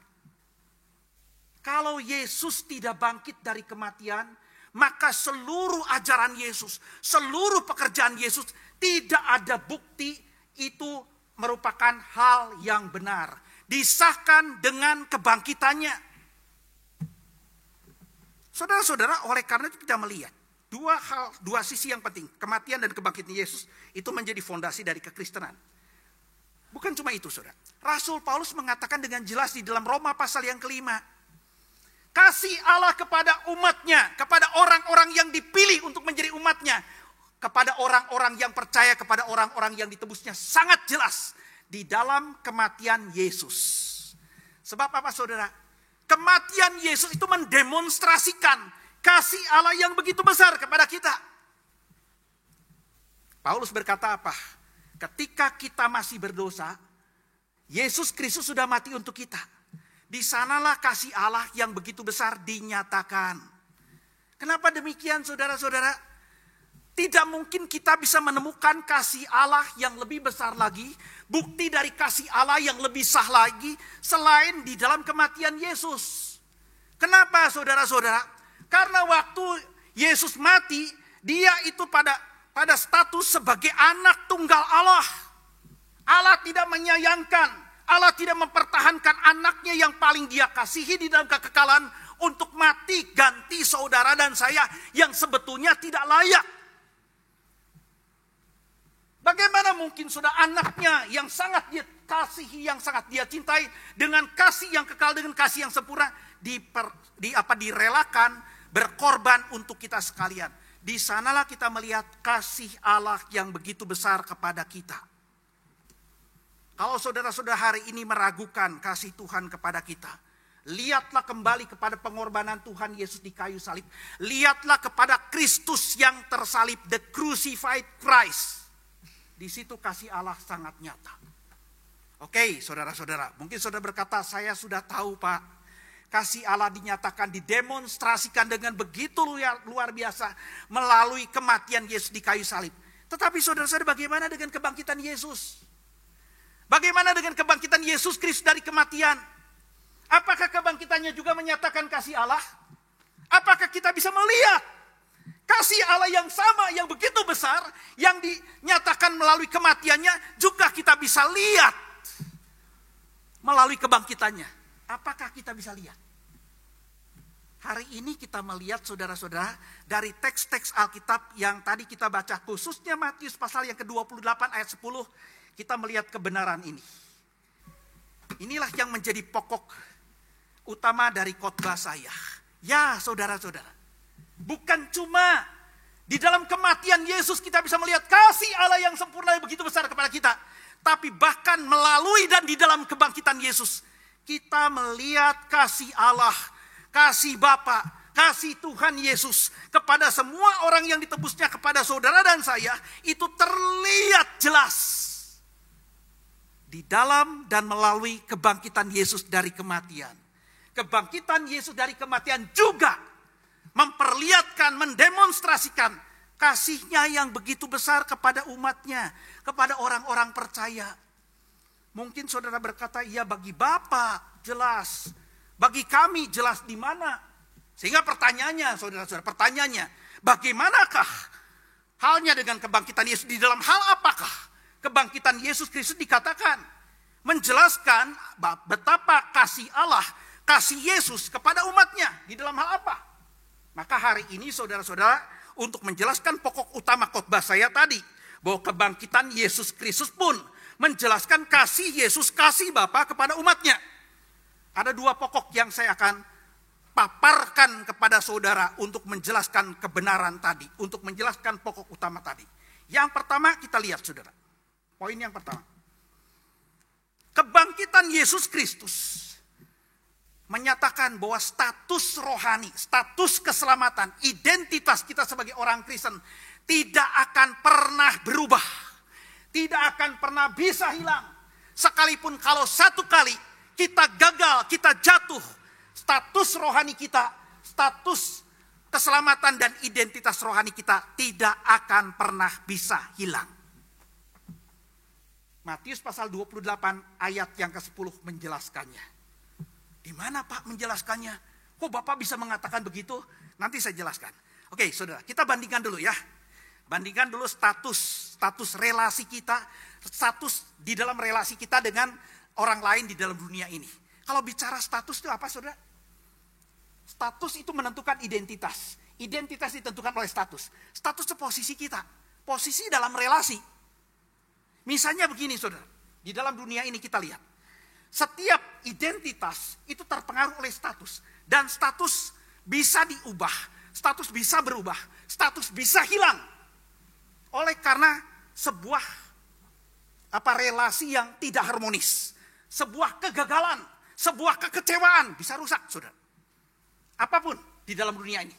B: Kalau Yesus tidak bangkit dari kematian, maka seluruh ajaran Yesus, seluruh pekerjaan Yesus tidak ada bukti itu merupakan hal yang benar. Disahkan dengan kebangkitannya. Saudara-saudara, oleh karena itu kita melihat dua sisi yang penting. Kematian dan kebangkitan Yesus itu menjadi fondasi dari kekristenan. Bukan cuma itu, saudara. Rasul Paulus mengatakan dengan jelas di dalam Roma pasal yang ke-5. Kasih Allah kepada umatnya, kepada orang-orang yang dipilih untuk menjadi umatnya. Kepada orang-orang yang percaya, kepada orang-orang yang ditebusnya sangat jelas. Di dalam kematian Yesus. Sebab apa, saudara? Kematian Yesus itu mendemonstrasikan kasih Allah yang begitu besar kepada kita. Paulus berkata apa? Ketika kita masih berdosa, Yesus Kristus sudah mati untuk kita. Di sanalah kasih Allah yang begitu besar dinyatakan. Kenapa demikian, saudara-saudara? Tidak mungkin kita bisa menemukan kasih Allah yang lebih besar lagi, bukti dari kasih Allah yang lebih sah lagi, selain di dalam kematian Yesus. Kenapa, saudara-saudara? Karena waktu Yesus mati, dia itu pada status sebagai anak tunggal Allah. Allah tidak menyayangkan, Allah tidak mempertahankan anaknya yang paling dia kasihi di dalam kekekalan untuk mati ganti saudara dan saya yang sebetulnya tidak layak. Bagaimana mungkin sudah anaknya yang sangat dia kasihi, yang sangat dia cintai, dengan kasih yang kekal, dengan kasih yang sempurna, direlakan, berkorban untuk kita sekalian. Di sanalah kita melihat kasih Allah yang begitu besar kepada kita. Kalau saudara-saudara hari ini meragukan kasih Tuhan kepada kita, lihatlah kembali kepada pengorbanan Tuhan Yesus di kayu salib. Lihatlah kepada Kristus yang tersalib, the crucified Christ. Di situ kasih Allah sangat nyata. Oke, saudara-saudara, mungkin saudara berkata, saya sudah tahu, Pak. Kasih Allah dinyatakan, didemonstrasikan dengan begitu luar biasa melalui kematian Yesus di kayu salib. Tetapi saudara-saudara, bagaimana dengan kebangkitan Yesus? Bagaimana dengan kebangkitan Yesus Kristus dari kematian? Apakah kebangkitannya juga menyatakan kasih Allah? Apakah kita bisa melihat kasih Allah yang sama, yang begitu besar, yang dinyatakan melalui kematiannya, juga kita bisa lihat melalui kebangkitannya? Apakah kita bisa lihat? Hari ini kita melihat, saudara-saudara, dari teks-teks Alkitab yang tadi kita baca, khususnya Matius pasal yang ke-28 ayat 10, kita melihat kebenaran ini. Inilah yang menjadi pokok utama dari khotbah saya. Ya, saudara-saudara, bukan cuma di dalam kematian Yesus kita bisa melihat kasih Allah yang sempurna yang begitu besar kepada kita. Tapi bahkan melalui dan di dalam kebangkitan Yesus, kita melihat kasih Allah, kasih Bapa, kasih Tuhan Yesus kepada semua orang yang ditebusnya, kepada saudara dan saya, itu terlihat jelas di di dalam dan melalui kebangkitan Yesus dari kematian. Kebangkitan Yesus dari kematian juga memperlihatkan, mendemonstrasikan kasih-Nya yang begitu besar kepada umat-Nya, kepada orang-orang percaya. Mungkin saudara berkata, ya bagi Bapa jelas, bagi kami jelas di mana. Sehingga pertanyaannya, saudara-saudara, pertanyaannya, bagaimanakah halnya dengan kebangkitan Yesus? Di dalam hal apakah kebangkitan Yesus Kristus dikatakan? Menjelaskan betapa kasih Allah, kasih Yesus kepada umatnya. Di dalam hal apa? Maka hari ini saudara-saudara, untuk menjelaskan pokok utama khotbah saya tadi, bahwa kebangkitan Yesus Kristus pun menjelaskan kasih Yesus, kasih Bapa kepada umatnya. Ada dua pokok yang saya akan paparkan kepada saudara untuk menjelaskan kebenaran tadi, untuk menjelaskan pokok utama tadi. Yang pertama kita lihat saudara, poin yang pertama. Kebangkitan Yesus Kristus menyatakan bahwa status rohani, status keselamatan, identitas kita sebagai orang Kristen tidak akan pernah berubah. Tidak akan pernah bisa hilang. Sekalipun kalau satu kali kita gagal, kita jatuh, status rohani kita, status keselamatan dan identitas rohani kita tidak akan pernah bisa hilang. Matius pasal 28 ayat yang ke-10 menjelaskannya. Di mana Pak menjelaskannya? Kok Bapak bisa mengatakan begitu? Nanti saya jelaskan. Oke saudara, kita bandingkan dulu ya. Bandingkan dulu status relasi kita, status di dalam relasi kita dengan orang lain di dalam dunia ini. Kalau bicara status itu apa saudara? Status itu menentukan identitas. Identitas ditentukan oleh status. Status itu posisi kita. Posisi dalam relasi. Misalnya begini saudara. Di dalam dunia ini kita lihat. Setiap identitas itu terpengaruh oleh status. Dan status bisa diubah. Status bisa berubah. Status bisa hilang. Oleh karena sebuah relasi yang tidak harmonis. Sebuah kegagalan. Sebuah kekecewaan bisa rusak saudara. Apapun di dalam dunia ini.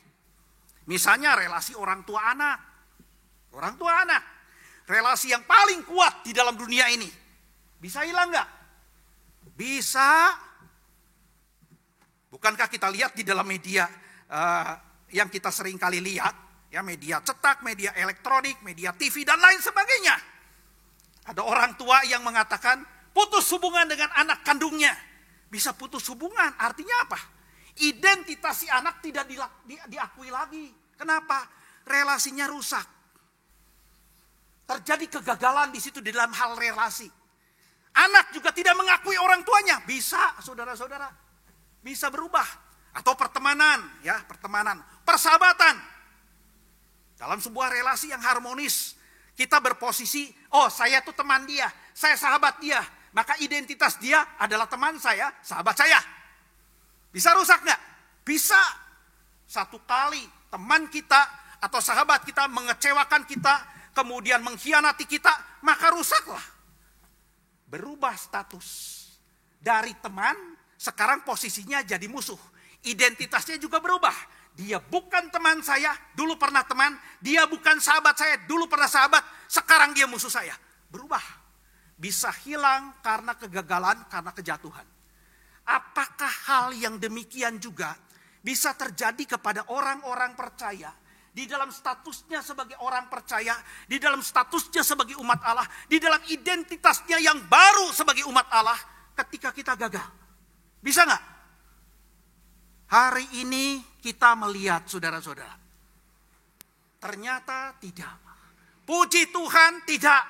B: Misalnya relasi orang tua anak. Orang tua anak. Relasi yang paling kuat di dalam dunia ini. Bisa hilang gak? Bisa. Bukankah kita lihat di dalam media yang kita sering kali lihat. Ya, media cetak, media elektronik, media TV dan lain sebagainya. Ada orang tua yang mengatakan putus hubungan dengan anak kandungnya. Bisa putus hubungan, artinya apa? Identitas si anak tidak diakui lagi. Kenapa? Relasinya rusak. Terjadi kegagalan di situ di dalam hal relasi. Anak juga tidak mengakui orang tuanya. Bisa, saudara-saudara. Bisa berubah. Atau pertemanan, ya, pertemanan, persahabatan. Dalam sebuah relasi yang harmonis, kita berposisi, oh saya tuh teman dia, saya sahabat dia. Maka identitas dia adalah teman saya, sahabat saya. Bisa rusak nggak? Bisa. Satu kali teman kita atau sahabat kita mengecewakan kita, kemudian mengkhianati kita, maka rusaklah. Berubah status. Dari teman, sekarang posisinya jadi musuh. Identitasnya juga berubah. Dia bukan teman saya, dulu pernah teman. Dia bukan sahabat saya, dulu pernah sahabat. Sekarang dia musuh saya. Berubah. Bisa hilang karena kegagalan, karena kejatuhan. Apakah hal yang demikian juga bisa terjadi kepada orang-orang percaya? Di dalam statusnya sebagai orang percaya, di dalam statusnya sebagai umat Allah, di dalam identitasnya yang baru sebagai umat Allah, ketika kita gagal. Bisa nggak? Hari ini kita melihat saudara-saudara. Ternyata tidak. Puji Tuhan tidak.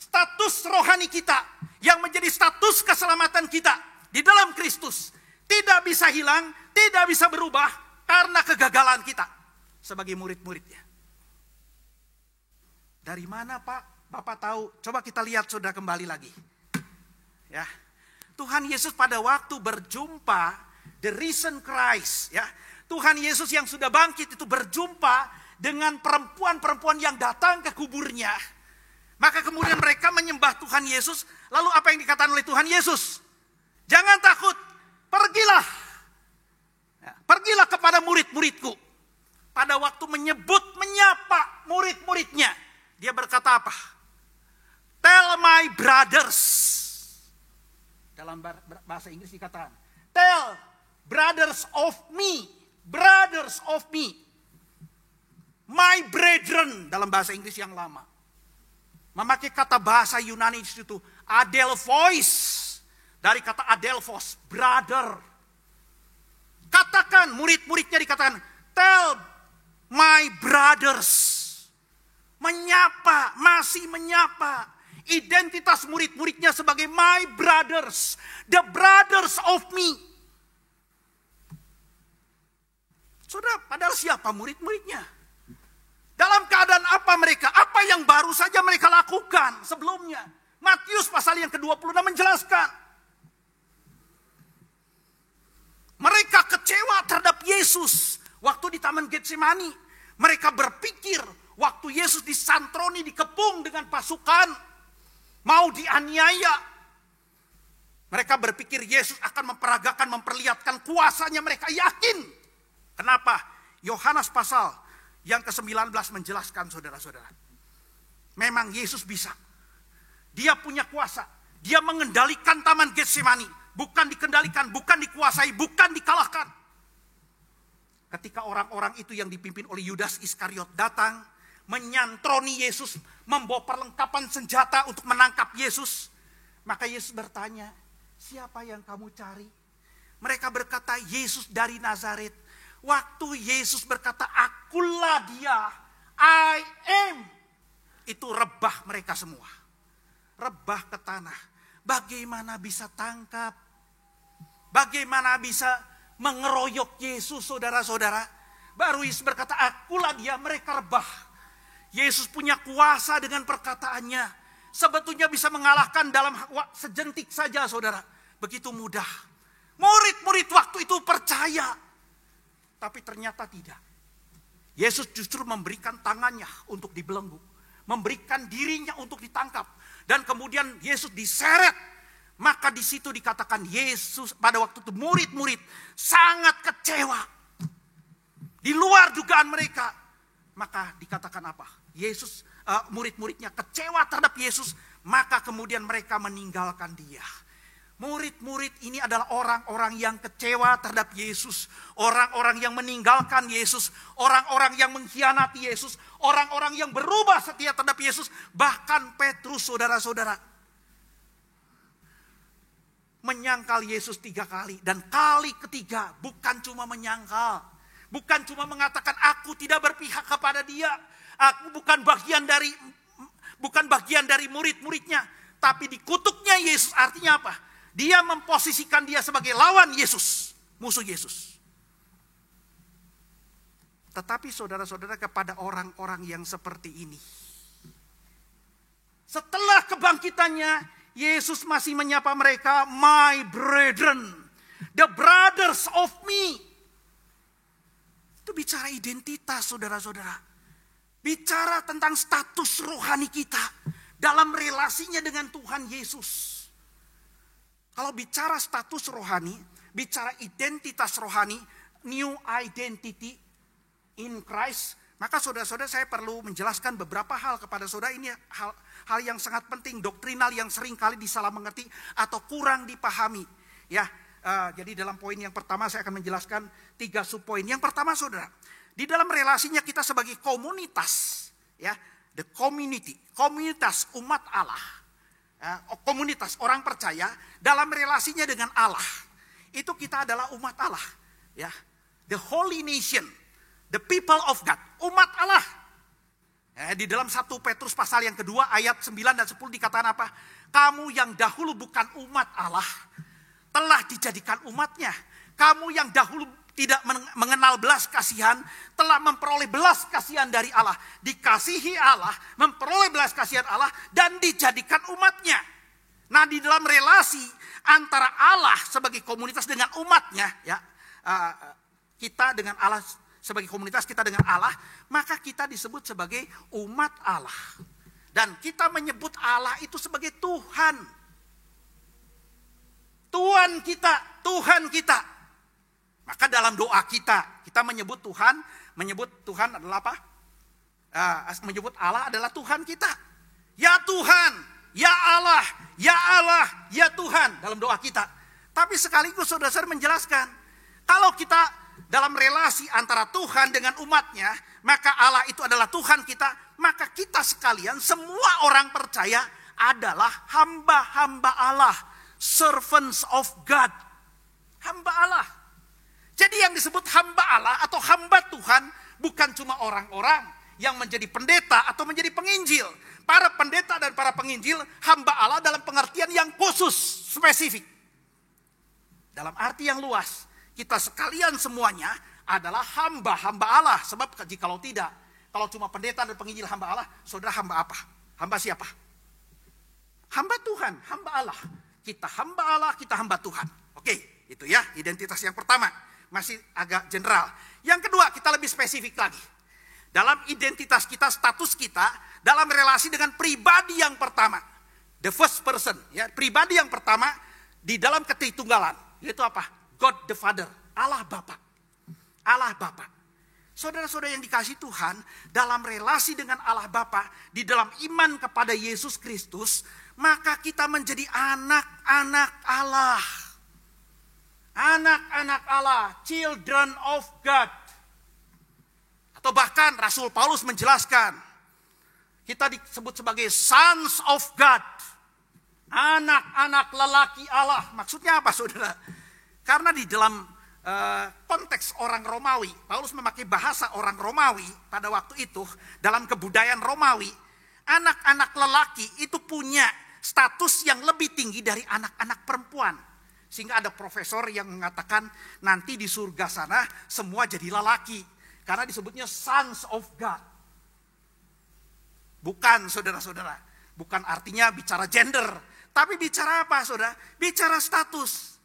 B: Status rohani kita yang menjadi status keselamatan kita di dalam Kristus tidak bisa hilang, tidak bisa berubah karena kegagalan kita sebagai murid-muridnya. Dari mana Pak? Bapak tahu. Coba kita lihat saudara kembali lagi. Ya. Tuhan Yesus pada waktu berjumpa the risen Christ, ya. Tuhan Yesus yang sudah bangkit itu berjumpa dengan perempuan-perempuan yang datang ke kuburnya. Maka kemudian mereka menyembah Tuhan Yesus. Lalu apa yang dikatakan oleh Tuhan Yesus? Jangan takut, pergilah. Ya, pergilah kepada murid-muridku. Pada waktu menyapa murid-muridnya. Dia berkata apa? Tell my brothers. dalam bahasa Inggris dikatakan, tell brothers of me, my brethren dalam bahasa Inggris yang lama. Memakai kata bahasa Yunani itu adelphos, dari kata adelphos, brother. Katakan, murid-muridnya dikatakan, tell my brothers. Menyapa, masih menyapa. Identitas murid-muridnya sebagai my brothers, the brothers of me. Saudara, padahal siapa murid-muridnya? Dalam keadaan apa mereka? Apa yang baru saja mereka lakukan sebelumnya? Matius pasal yang ke-26 menjelaskan. Mereka kecewa terhadap Yesus waktu di Taman Getsemani. Mereka berpikir waktu Yesus disantroni, dikepung dengan pasukan, mau dianiaya. Mereka berpikir Yesus akan memperagakan, memperlihatkan kuasanya. Mereka yakin. Kenapa? Yohanes pasal yang ke-19 menjelaskan, saudara-saudara. Memang Yesus bisa. Dia punya kuasa. Dia mengendalikan Taman Getsemani. Bukan dikendalikan, bukan dikuasai, bukan dikalahkan. Ketika orang-orang itu yang dipimpin oleh Yudas Iskariot datang, menyantroni Yesus, membawa perlengkapan senjata untuk menangkap Yesus. Maka Yesus bertanya, siapa yang kamu cari? Mereka berkata, Yesus dari Nazaret. Waktu Yesus berkata, akulah dia, I am. Itu rebah mereka semua. Rebah ke tanah. Bagaimana bisa tangkap? Bagaimana bisa mengeroyok Yesus, saudara-saudara? Baru Yesus berkata, akulah dia, mereka rebah. Yesus punya kuasa dengan perkataannya. Sebetulnya bisa mengalahkan dalam sejentik saja, saudara. Begitu mudah. Murid-murid waktu itu percaya. Tapi ternyata tidak. Yesus justru memberikan tangannya untuk dibelenggu. Memberikan dirinya untuk ditangkap. Dan kemudian Yesus diseret. Maka di situ dikatakan Yesus pada waktu itu murid-murid sangat kecewa. Di luar dugaan mereka. Maka dikatakan apa? Yesus, murid-muridnya kecewa terhadap Yesus. Maka kemudian mereka meninggalkan dia. Murid-murid ini adalah orang-orang yang kecewa terhadap Yesus. Orang-orang yang meninggalkan Yesus. Orang-orang yang mengkhianati Yesus. Orang-orang yang berubah setia terhadap Yesus. Bahkan Petrus, saudara-saudara, menyangkal Yesus 3 kali. Dan kali ketiga bukan cuma menyangkal. Bukan cuma mengatakan aku tidak berpihak kepada dia. Aku bukan bagian dari murid-muridnya. Tapi dikutuknya Yesus, artinya apa? Dia memposisikan dia sebagai lawan Yesus, musuh Yesus. Tetapi saudara-saudara, kepada orang-orang yang seperti ini, setelah kebangkitannya, Yesus masih menyapa mereka, my brethren, the brothers of me. Itu bicara identitas, saudara-saudara. Bicara tentang status rohani kita dalam relasinya dengan Tuhan Yesus. Kalau bicara status rohani, bicara identitas rohani, new identity in Christ, maka saudara-saudara saya perlu menjelaskan beberapa hal kepada saudara. Ini hal yang sangat penting, doktrinal yang sering kali disalah mengerti atau kurang dipahami. Ya, jadi dalam poin yang pertama saya akan menjelaskan 3 subpoin. Yang pertama, saudara, di dalam relasinya kita sebagai komunitas, ya, the community, komunitas umat Allah. Komunitas orang percaya dalam relasinya dengan Allah. Itu kita adalah umat Allah. Ya, the holy nation, the people of God, umat Allah. Di dalam 1 Petrus pasal yang kedua ayat 9 dan 10 dikatakan apa? Kamu yang dahulu bukan umat Allah, telah dijadikan umatnya. Kamu yang dahulu tidak mengenal belas kasihan, telah memperoleh belas kasihan dari Allah. Dikasihi Allah, memperoleh belas kasihan Allah, dan dijadikan umatnya. Nah, di dalam relasi antara Allah sebagai komunitas dengan umatnya, ya, kita dengan Allah sebagai komunitas, kita dengan Allah, maka kita disebut sebagai umat Allah. Dan kita menyebut Allah itu sebagai Tuhan. Tuhan kita. Maka dalam doa kita menyebut Tuhan adalah apa? Menyebut Allah adalah Tuhan kita. Ya Tuhan, ya Allah, ya Allah, ya Tuhan dalam doa kita. Tapi sekaligus saudara-saudara menjelaskan, kalau kita dalam relasi antara Tuhan dengan umatnya, maka Allah itu adalah Tuhan kita, maka kita sekalian semua orang percaya adalah hamba-hamba Allah, servants of God, hamba Allah. Jadi yang disebut hamba Allah atau hamba Tuhan bukan cuma orang-orang yang menjadi pendeta atau menjadi penginjil. Para pendeta dan para penginjil hamba Allah dalam pengertian yang khusus, spesifik. Dalam arti yang luas, kita sekalian semuanya adalah hamba-hamba Allah. Sebab jikalau tidak, kalau cuma pendeta dan penginjil hamba Allah, saudara hamba apa? Hamba siapa? Hamba Tuhan, hamba Allah. Kita hamba Allah, kita hamba Tuhan. Oke, itu ya identitas yang pertama. Masih agak general. Yang kedua, kita lebih spesifik lagi. Dalam identitas kita, status kita, dalam relasi dengan pribadi yang pertama. The first person, ya, pribadi yang pertama di dalam ketritunggalan. Yaitu apa? God the Father, Allah Bapa. Allah Bapa. Saudara-saudara yang dikasihi Tuhan, dalam relasi dengan Allah Bapa, di dalam iman kepada Yesus Kristus, maka kita menjadi anak-anak Allah. Anak-anak Allah, children of God. Atau bahkan Rasul Paulus menjelaskan, kita disebut sebagai sons of God. Anak-anak lelaki Allah. Maksudnya apa saudara? Karena di dalam konteks orang Romawi, Paulus memakai bahasa orang Romawi pada waktu itu, dalam kebudayaan Romawi, anak-anak lelaki itu punya status yang lebih tinggi dari anak-anak perempuan. Sehingga ada profesor yang mengatakan nanti di surga sana semua jadi lelaki. Karena disebutnya sons of God. Bukan saudara-saudara. Bukan artinya bicara gender. Tapi bicara apa saudara? Bicara status.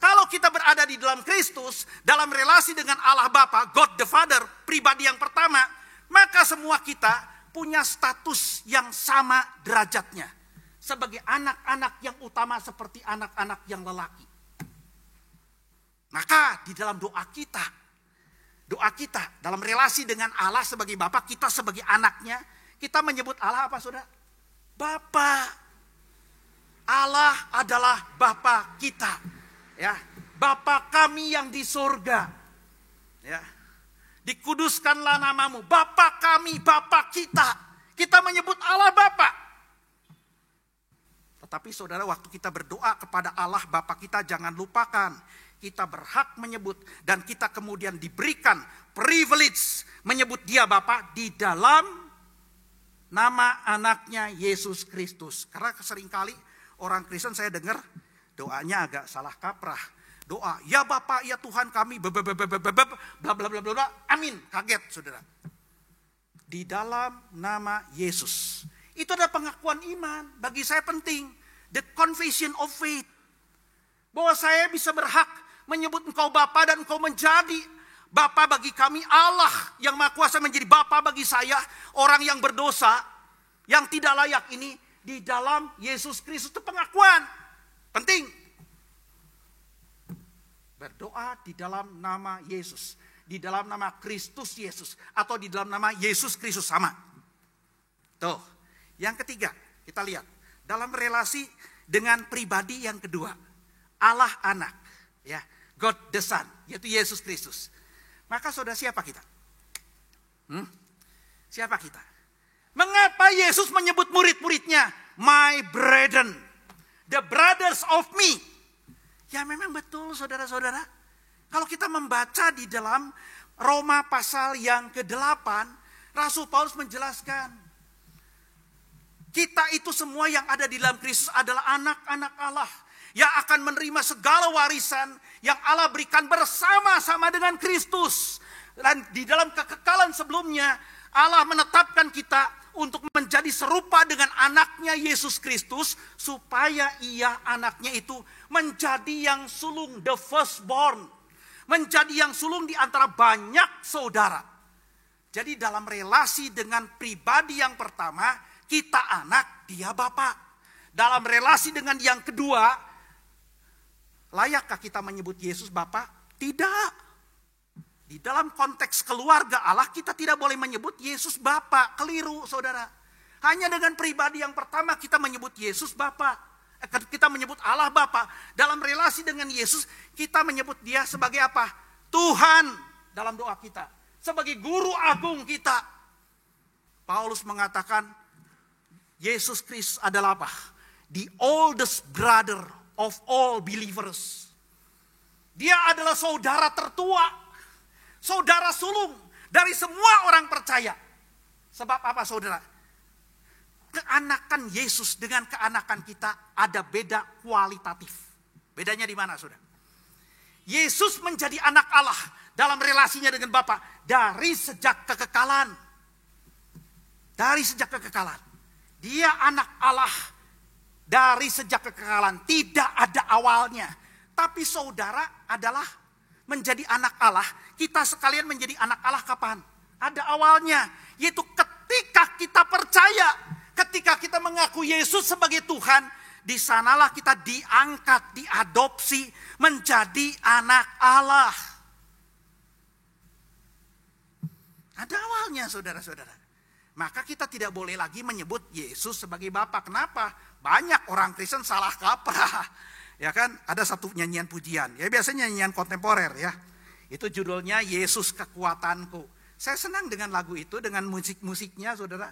B: Kalau kita berada di dalam Kristus, dalam relasi dengan Allah Bapa, God the Father, pribadi yang pertama, maka semua kita punya status yang sama derajatnya. Sebagai anak-anak yang utama seperti anak-anak yang lelaki. Maka di dalam doa kita dalam relasi dengan Allah sebagai Bapa, kita sebagai anaknya, kita menyebut Allah apa saudara? Bapa. Allah adalah Bapa kita. Ya, Bapa kami yang di surga. Ya. Dikuduskanlah namamu. Bapa kami, Bapa kita. Kita menyebut Allah Bapa. Tetapi saudara, waktu kita berdoa kepada Allah Bapa kita, jangan lupakan kita berhak menyebut dan kita kemudian diberikan privilege menyebut Dia Bapa di dalam nama anaknya Yesus Kristus. Karena seringkali orang Kristen saya dengar doanya agak salah kaprah. Doa, ya Bapa, ya Tuhan kami, bla bla bla bla, amin. Kaget saudara. Di dalam nama Yesus. Itu adalah pengakuan iman. Bagi saya penting. The confession of faith. Bahwa saya bisa berhak menyebut engkau Bapa dan engkau menjadi Bapa bagi kami. Allah yang Maha Kuasa menjadi Bapa bagi saya. Orang yang berdosa, yang tidak layak ini di dalam Yesus Kristus. Itu pengakuan. Penting. Berdoa di dalam nama Yesus. Di dalam nama Kristus Yesus. Atau di dalam nama Yesus Kristus sama. Tuh. Yang ketiga, kita lihat. Dalam relasi dengan pribadi yang kedua. Allah anak. Ya, God the Son. Yaitu Yesus Kristus. Maka saudara, siapa kita? Siapa kita? Mengapa Yesus menyebut murid-muridnya? My brethren. The brothers of me. Ya memang betul saudara-saudara. Kalau kita membaca di dalam Roma pasal yang ke-8. Rasul Paulus menjelaskan. Kita itu semua yang ada di dalam Kristus adalah anak-anak Allah. Yang akan menerima segala warisan yang Allah berikan bersama-sama dengan Kristus. Dan di dalam kekekalan sebelumnya, Allah menetapkan kita untuk menjadi serupa dengan anaknya Yesus Kristus. Supaya ia anaknya itu menjadi yang sulung, the firstborn. Menjadi yang sulung di antara banyak saudara. Jadi dalam relasi dengan pribadi yang pertama, kita anak, dia Bapa. Dalam relasi dengan yang kedua, layakkah kita menyebut Yesus Bapa? Tidak. Di dalam konteks keluarga Allah, kita tidak boleh menyebut Yesus Bapa. Keliru saudara. Hanya dengan pribadi yang pertama kita menyebut Yesus Bapa. Kita menyebut Allah Bapa. Dalam relasi dengan Yesus, kita menyebut dia sebagai apa? Tuhan dalam doa kita. Sebagai guru agung kita. Paulus mengatakan, Yesus Kristus adalah apa? The oldest brother of all believers. Dia adalah saudara tertua, saudara sulung dari semua orang percaya. Sebab apa saudara? Keanakan Yesus dengan keanakan kita ada beda kualitatif. Bedanya di mana saudara? Yesus menjadi anak Allah dalam relasinya dengan Bapa dari sejak kekekalan. Dari sejak kekekalan. Dia anak Allah dari sejak kekekalan. Tidak ada awalnya. Tapi saudara adalah menjadi anak Allah. Kita sekalian menjadi anak Allah kapan? Ada awalnya. Yaitu ketika kita percaya. Ketika kita mengaku Yesus sebagai Tuhan. Di sanalah kita diangkat, diadopsi menjadi anak Allah. Ada awalnya saudara-saudara. Maka kita tidak boleh lagi menyebut Yesus sebagai Bapa. Kenapa? Banyak orang Kristen salah kaprah. Ya kan, ada satu nyanyian pujian. Ya biasanya nyanyian kontemporer ya. Itu judulnya Yesus Kekuatanku. Saya senang dengan lagu itu, dengan musik-musiknya saudara.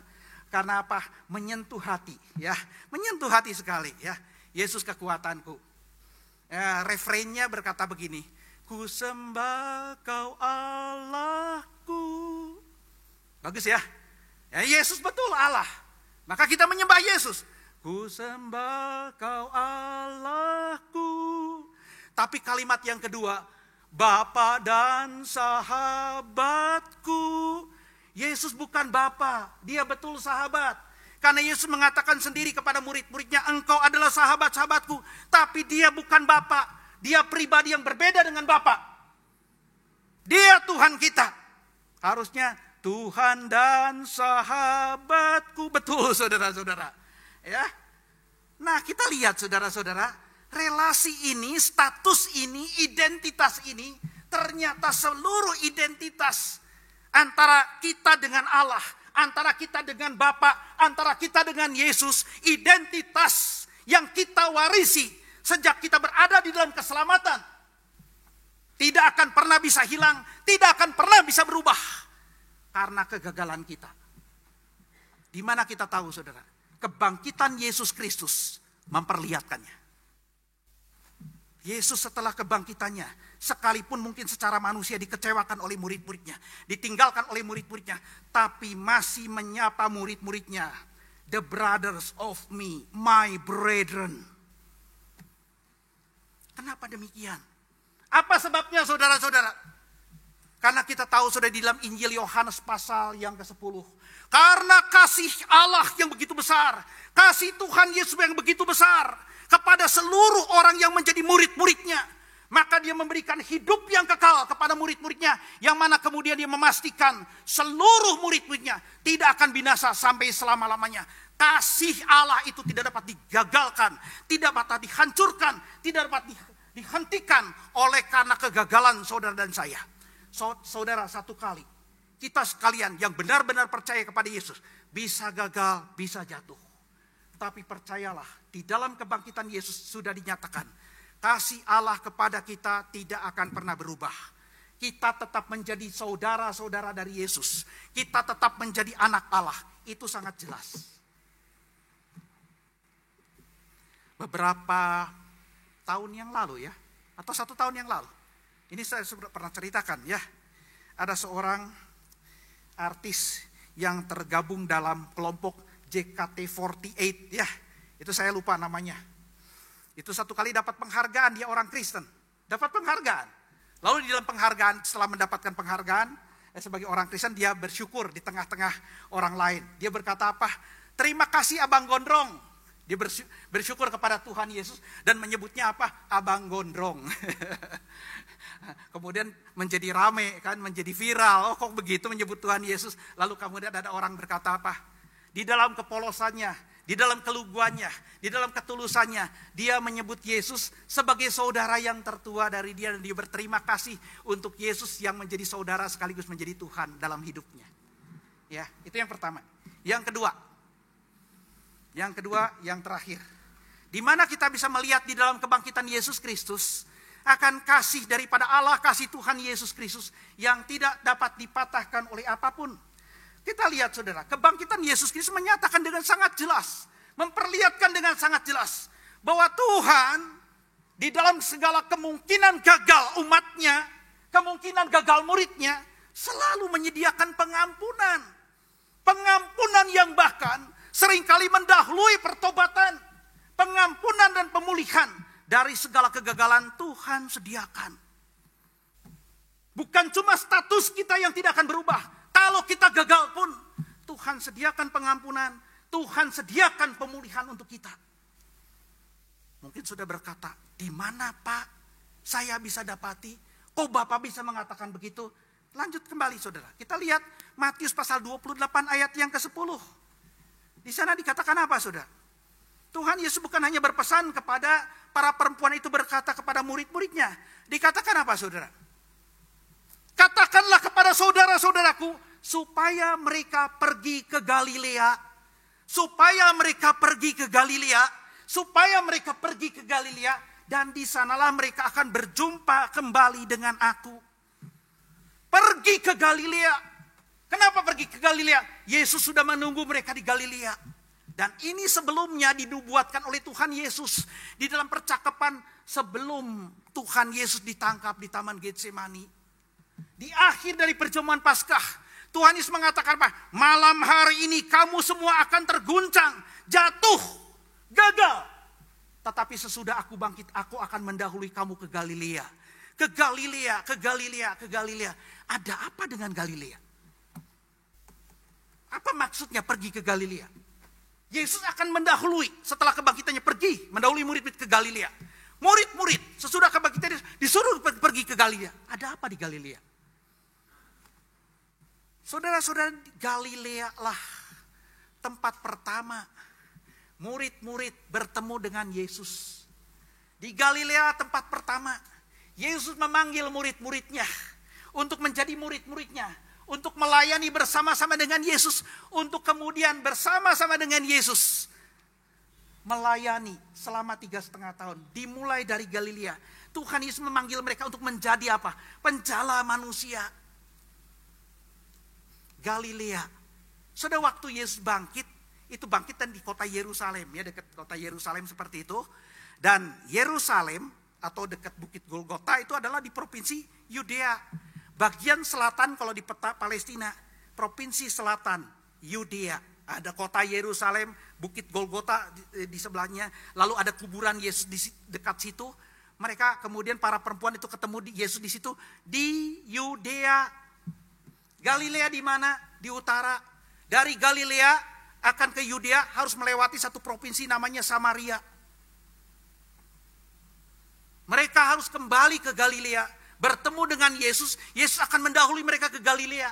B: Karena apa? Menyentuh hati ya. Menyentuh hati sekali ya. Yesus Kekuatanku. Ya, refrainnya berkata begini. Ku sembah kau Allahku. Bagus ya. Ya Yesus betul Allah. Maka kita menyembah Yesus. Ku sembah kau Allahku. Tapi kalimat yang kedua, Bapa dan sahabatku. Yesus bukan Bapa, dia betul sahabat. Karena Yesus mengatakan sendiri kepada murid-muridnya, engkau adalah sahabat-sahabatku. Tapi dia bukan Bapa, dia pribadi yang berbeda dengan Bapa. Dia Tuhan kita. Harusnya Tuhan dan sahabatku. Betul saudara-saudara. Ya, nah kita lihat saudara-saudara, relasi ini, status ini, identitas ini, ternyata seluruh identitas antara kita dengan Allah, antara kita dengan Bapa, antara kita dengan Yesus, identitas yang kita warisi sejak kita berada di dalam keselamatan, tidak akan pernah bisa hilang, tidak akan pernah bisa berubah karena kegagalan kita. Di mana kita tahu saudara? Kebangkitan Yesus Kristus memperlihatkannya. Yesus setelah kebangkitannya, sekalipun mungkin secara manusia dikecewakan oleh murid-muridnya, ditinggalkan oleh murid-muridnya, tapi masih menyapa murid-muridnya, the brothers of me, my brethren. Kenapa demikian? Apa sebabnya saudara-saudara? Karena kita tahu sudah di dalam Injil Yohanes pasal yang ke-10. Karena kasih Allah yang begitu besar. Kasih Tuhan Yesus yang begitu besar. Kepada seluruh orang yang menjadi murid-muridnya. Maka dia memberikan hidup yang kekal kepada murid-muridnya. Yang mana kemudian dia memastikan seluruh murid-muridnya tidak akan binasa sampai selama-lamanya. Kasih Allah itu tidak dapat digagalkan. Tidak dapat dihancurkan. Tidak dapat dihentikan oleh karena kegagalan saudara dan saya. Saudara, satu kali kita sekalian yang benar-benar percaya kepada Yesus bisa gagal, bisa jatuh. Tapi percayalah, di dalam kebangkitan Yesus sudah dinyatakan kasih Allah kepada kita tidak akan pernah berubah. Kita tetap menjadi saudara-saudara dari Yesus. Kita tetap menjadi anak Allah. Itu sangat jelas. Beberapa tahun yang lalu ya, atau 1 tahun yang lalu. Ini saya sudah pernah ceritakan ya. Ada seorang artis yang tergabung dalam kelompok JKT48 ya. Itu saya lupa namanya. Itu satu kali dapat penghargaan, dia orang Kristen. Dapat penghargaan. Lalu di dalam penghargaan, setelah mendapatkan penghargaan, sebagai orang Kristen dia bersyukur di tengah-tengah orang lain. Dia berkata apa? Terima kasih Abang Gondrong. Dia bersyukur kepada Tuhan Yesus dan menyebutnya apa? Abang Gondrong. Kemudian menjadi rame kan, menjadi viral. Oh kok begitu menyebut Tuhan Yesus. Lalu kemudian ada orang berkata apa? Di dalam kepolosannya, di dalam keluguannya, di dalam ketulusannya, dia menyebut Yesus sebagai saudara yang tertua dari dia. Dan dia berterima kasih untuk Yesus yang menjadi saudara sekaligus menjadi Tuhan dalam hidupnya. Ya, itu yang pertama. Yang kedua, Yang kedua, yang terakhir. Di mana kita bisa melihat di dalam kebangkitan Yesus Kristus akan kasih daripada Allah, kasih Tuhan Yesus Kristus yang tidak dapat dipatahkan oleh apapun. Kita lihat saudara, kebangkitan Yesus Kristus menyatakan dengan sangat jelas, memperlihatkan dengan sangat jelas bahwa Tuhan di dalam segala kemungkinan gagal umatnya, kemungkinan gagal muridnya, selalu menyediakan pengampunan. Pengampunan yang bahkan seringkali mendahului pertobatan. Pengampunan dan pemulihan dari segala kegagalan Tuhan sediakan. Bukan cuma status kita yang tidak akan berubah. Kalau kita gagal pun, Tuhan sediakan pengampunan, Tuhan sediakan pemulihan untuk kita. Mungkin sudah berkata, di mana Pak saya bisa dapati? Kok Bapak bisa mengatakan begitu? Lanjut kembali saudara. Kita lihat Matius pasal 28 ayat yang ke-10. Di sana dikatakan apa saudara? Tuhan Yesus bukan hanya berpesan kepada para perempuan itu berkata kepada murid-muridnya. Dikatakan apa saudara? Katakanlah kepada saudara-saudaraku supaya mereka pergi ke Galilea. Supaya mereka pergi ke Galilea. Supaya mereka pergi ke Galilea. Dan di sanalah mereka akan berjumpa kembali dengan aku. Pergi ke Galilea. Kenapa pergi ke Galilea? Yesus sudah menunggu mereka di Galilea. Dan ini sebelumnya dinubuatkan oleh Tuhan Yesus. Di dalam percakapan sebelum Tuhan Yesus ditangkap di Taman Getsemani. Di akhir dari perjamuan Paskah. Tuhan Yesus mengatakan apa? Malam hari ini kamu semua akan terguncang. Jatuh. Gagal. Tetapi sesudah aku bangkit, aku akan mendahului kamu ke Galilea. Ke Galilea, ke Galilea, ke Galilea. Ada apa dengan Galilea? Apa maksudnya pergi ke Galilea? Yesus akan mendahului setelah kebangkitannya pergi. Mendahului murid-murid ke Galilea. Murid-murid sesudah kebangkitannya disuruh pergi ke Galilea. Ada apa di Galilea? Saudara-saudara, Galilea lah tempat pertama murid-murid bertemu dengan Yesus. Di Galilea tempat pertama Yesus memanggil murid-muridnya untuk menjadi murid-muridnya, untuk melayani bersama-sama dengan Yesus, untuk kemudian bersama-sama dengan Yesus melayani selama 3,5 tahun. Dimulai dari Galilea, Tuhan Yesus memanggil mereka untuk menjadi apa? Penjala manusia. Galilea. Sudah waktu Yesus bangkit, itu bangkitan di kota Yerusalem, ya dekat kota Yerusalem seperti itu. Dan Yerusalem atau dekat Bukit Golgota itu adalah di provinsi Yudea. Bagian selatan kalau di peta Palestina, provinsi selatan Yudea. Ada kota Yerusalem, Bukit Golgota di sebelahnya. Lalu ada kuburan Yesus di dekat situ. Mereka kemudian para perempuan itu ketemu di Yesus di situ. Di Yudea. Galilea di mana? Di utara. Dari Galilea akan ke Yudea harus melewati satu provinsi namanya Samaria. Mereka harus kembali ke Galilea, bertemu dengan Yesus. Yesus akan mendahului mereka ke Galilea.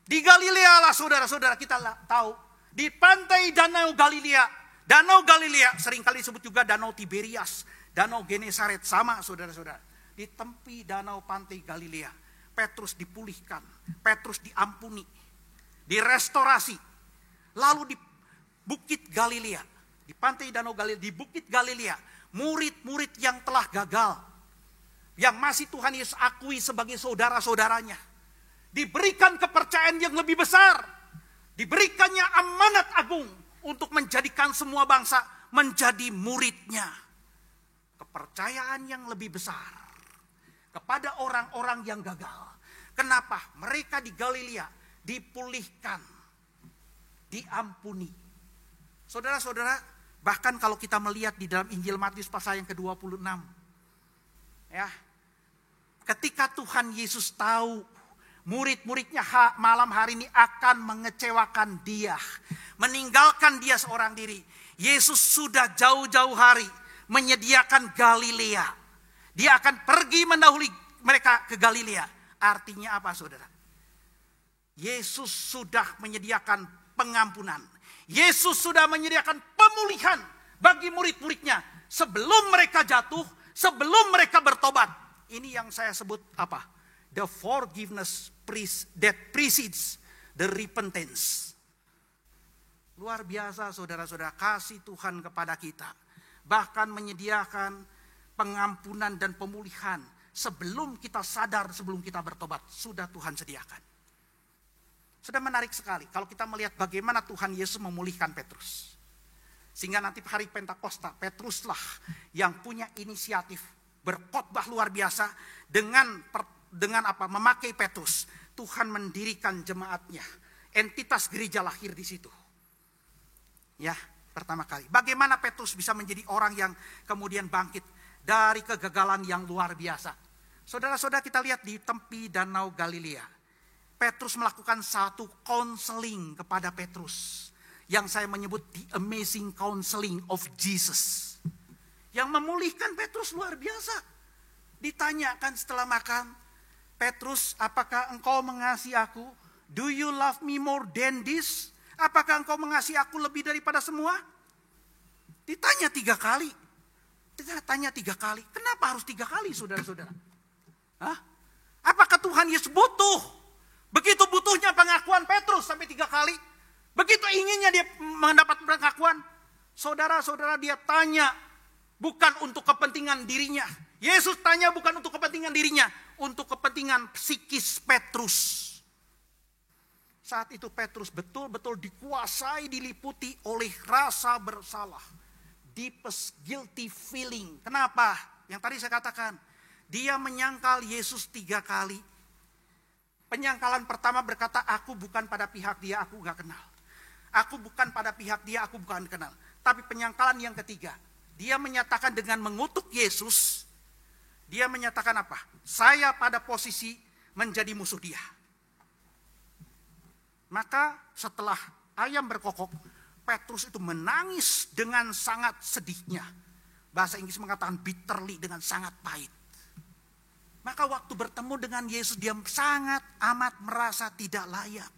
B: Di Galilea lah saudara-saudara kita tahu. Di pantai Danau Galilea. Danau Galilea seringkali disebut juga Danau Tiberias. Danau Genesaret sama saudara-saudara. Di tepi danau pantai Galilea. Petrus dipulihkan. Petrus diampuni. Direstorasi. Lalu di Bukit Galilea. Di pantai Danau Galilea. Di Bukit Galilea. Murid-murid yang telah gagal. Yang masih Tuhan Yesus akui sebagai saudara-saudaranya. Diberikan kepercayaan yang lebih besar. Diberikannya amanat agung. Untuk menjadikan semua bangsa menjadi muridnya. Kepercayaan yang lebih besar. Kepada orang-orang yang gagal. Kenapa? Mereka di Galilea dipulihkan. Diampuni. Saudara-saudara, bahkan kalau kita melihat di dalam Injil Matius pasal yang ke-26. Ya. Ketika Tuhan Yesus tahu murid-muridnya malam hari ini akan mengecewakan dia. Meninggalkan dia seorang diri. Yesus sudah jauh-jauh hari menyediakan Galilea. Dia akan pergi mendahului mereka ke Galilea. Artinya apa saudara? Yesus sudah menyediakan pengampunan. Yesus sudah menyediakan pemulihan bagi murid-muridnya. Sebelum mereka jatuh, sebelum mereka bertobat. Ini yang saya sebut apa? The forgiveness that precedes the repentance. Luar biasa saudara-saudara kasih Tuhan kepada kita. Bahkan menyediakan pengampunan dan pemulihan sebelum kita sadar, sebelum kita bertobat. Sudah Tuhan sediakan. Sudah menarik sekali kalau kita melihat bagaimana Tuhan Yesus memulihkan Petrus. Sehingga nanti hari Pentakosta, Petruslah yang punya inisiatif berkhotbah luar biasa dengan memakai Petrus. Tuhan mendirikan jemaatnya. Entitas gereja lahir di situ. Ya, pertama kali. Bagaimana Petrus bisa menjadi orang yang kemudian bangkit dari kegagalan yang luar biasa. Saudara-saudara, kita lihat di tepi Danau Galilea. Petrus melakukan satu counseling kepada Petrus. Yang saya menyebut the amazing counseling of Jesus. Yang memulihkan Petrus luar biasa. Ditanyakan setelah makan, Petrus, apakah engkau mengasihi aku? Do you love me more than this? Apakah engkau mengasihi aku lebih daripada semua? Ditanya 3 kali. Ditanya 3 kali. Kenapa harus 3 kali, saudara-saudara? Hah? Apakah Tuhan Yesus butuh? Begitu butuhnya pengakuan Petrus sampai 3 kali. Begitu inginnya dia mendapat pengakuan. Saudara-saudara, dia tanya bukan untuk kepentingan dirinya. Yesus tanya bukan untuk kepentingan dirinya. Untuk kepentingan psikis Petrus. Saat itu Petrus betul-betul dikuasai, diliputi oleh rasa bersalah. Deepest guilty feeling. Kenapa? Yang tadi saya katakan. Dia menyangkal Yesus 3 kali. Penyangkalan pertama berkata, aku bukan pada pihak dia, aku gak kenal. Aku bukan pada pihak dia, aku bukan kenal. Tapi penyangkalan yang ketiga. Dia menyatakan dengan mengutuk Yesus. Dia menyatakan apa? Saya pada posisi menjadi musuh dia. Maka setelah ayam berkokok, Petrus itu menangis dengan sangat sedihnya. Bahasa Inggris mengatakan bitterly, dengan sangat pahit. Maka waktu bertemu dengan Yesus, dia sangat amat merasa tidak layak.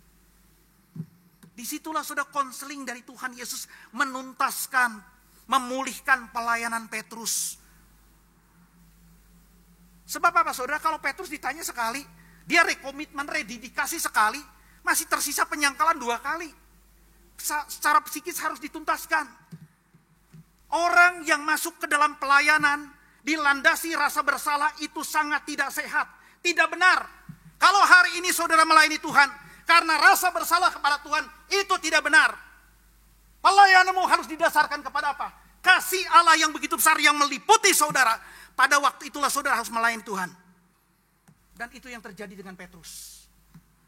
B: Disitulah sudah konseling dari Tuhan Yesus menuntaskan, memulihkan pelayanan Petrus. Sebab apa saudara? Kalau Petrus ditanya sekali, dia rekomitmen, rededikasi sekali, masih tersisa penyangkalan 2 kali. Secara psikis harus dituntaskan. Orang yang masuk ke dalam pelayanan dilandasi rasa bersalah itu sangat tidak sehat. Tidak benar. Kalau hari ini saudara melayani Tuhan karena rasa bersalah kepada Tuhan, itu tidak benar. Pelayananmu harus didasarkan kepada apa? Kasih Allah yang begitu besar yang meliputi saudara. Pada waktu itulah saudara harus melayani Tuhan. Dan itu yang terjadi dengan Petrus.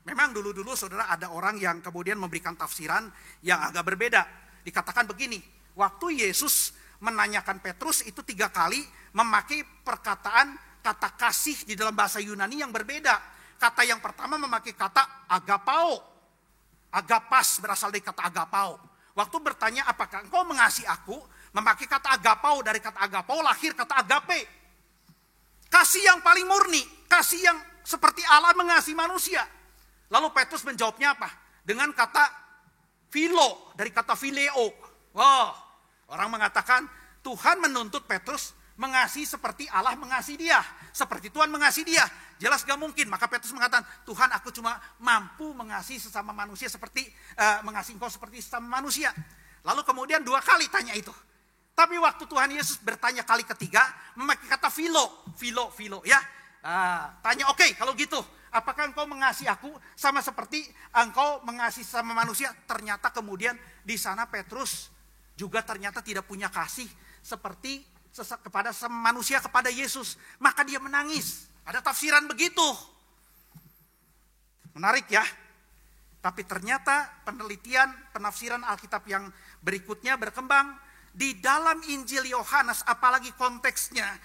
B: Memang dulu-dulu saudara ada orang yang kemudian memberikan tafsiran yang agak berbeda. Dikatakan begini, waktu Yesus menanyakan Petrus itu 3 kali memakai perkataan kata kasih di dalam bahasa Yunani yang berbeda. Kata yang pertama memakai kata agapao. Agapas berasal dari kata agapao. Waktu bertanya apakah engkau mengasihi aku, memakai kata agapao, dari kata agapao lahir kata agape. Kasih yang paling murni, kasih yang seperti Allah mengasihi manusia. Lalu Petrus menjawabnya apa? Dengan kata philo, dari kata phileo. Wah, orang mengatakan Tuhan menuntut Petrus mengasihi seperti Allah mengasihi dia. Seperti Tuhan mengasihi dia. Jelas gak mungkin. Maka Petrus mengatakan, Tuhan aku cuma mampu mengasihi sesama manusia seperti, mengasihi engkau seperti sesama manusia. Lalu kemudian 2 kali tanya itu. Tapi waktu Tuhan Yesus bertanya kali ketiga, memakai kata philo ya. Tanya oke, kalau gitu. Apakah engkau mengasihi aku sama seperti engkau mengasihi sama manusia? Ternyata kemudian di sana Petrus juga ternyata tidak punya kasih seperti kepada manusia kepada Yesus. Maka dia menangis. Ada tafsiran begitu. Menarik ya. Tapi ternyata penelitian, penafsiran Alkitab yang berikutnya berkembang. Di dalam Injil Yohanes, apalagi konteksnya,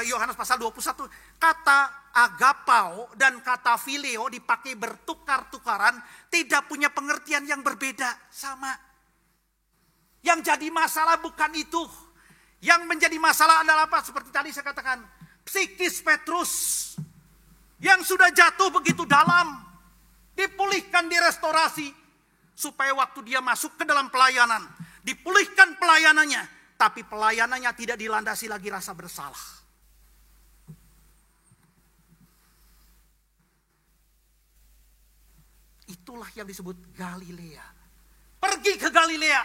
B: Yohanes pasal 21, kata agapao dan kata phileo dipakai bertukar-tukaran, tidak punya pengertian yang berbeda, sama. Yang jadi masalah bukan itu. Yang menjadi masalah adalah apa? Seperti tadi saya katakan, psikis Petrus yang sudah jatuh begitu dalam, dipulihkan, direstorasi, supaya waktu dia masuk ke dalam pelayanan, dipulihkan pelayanannya, tapi pelayanannya tidak dilandasi lagi rasa bersalah. Itulah yang disebut Galilea. Pergi pergi ke Galilea.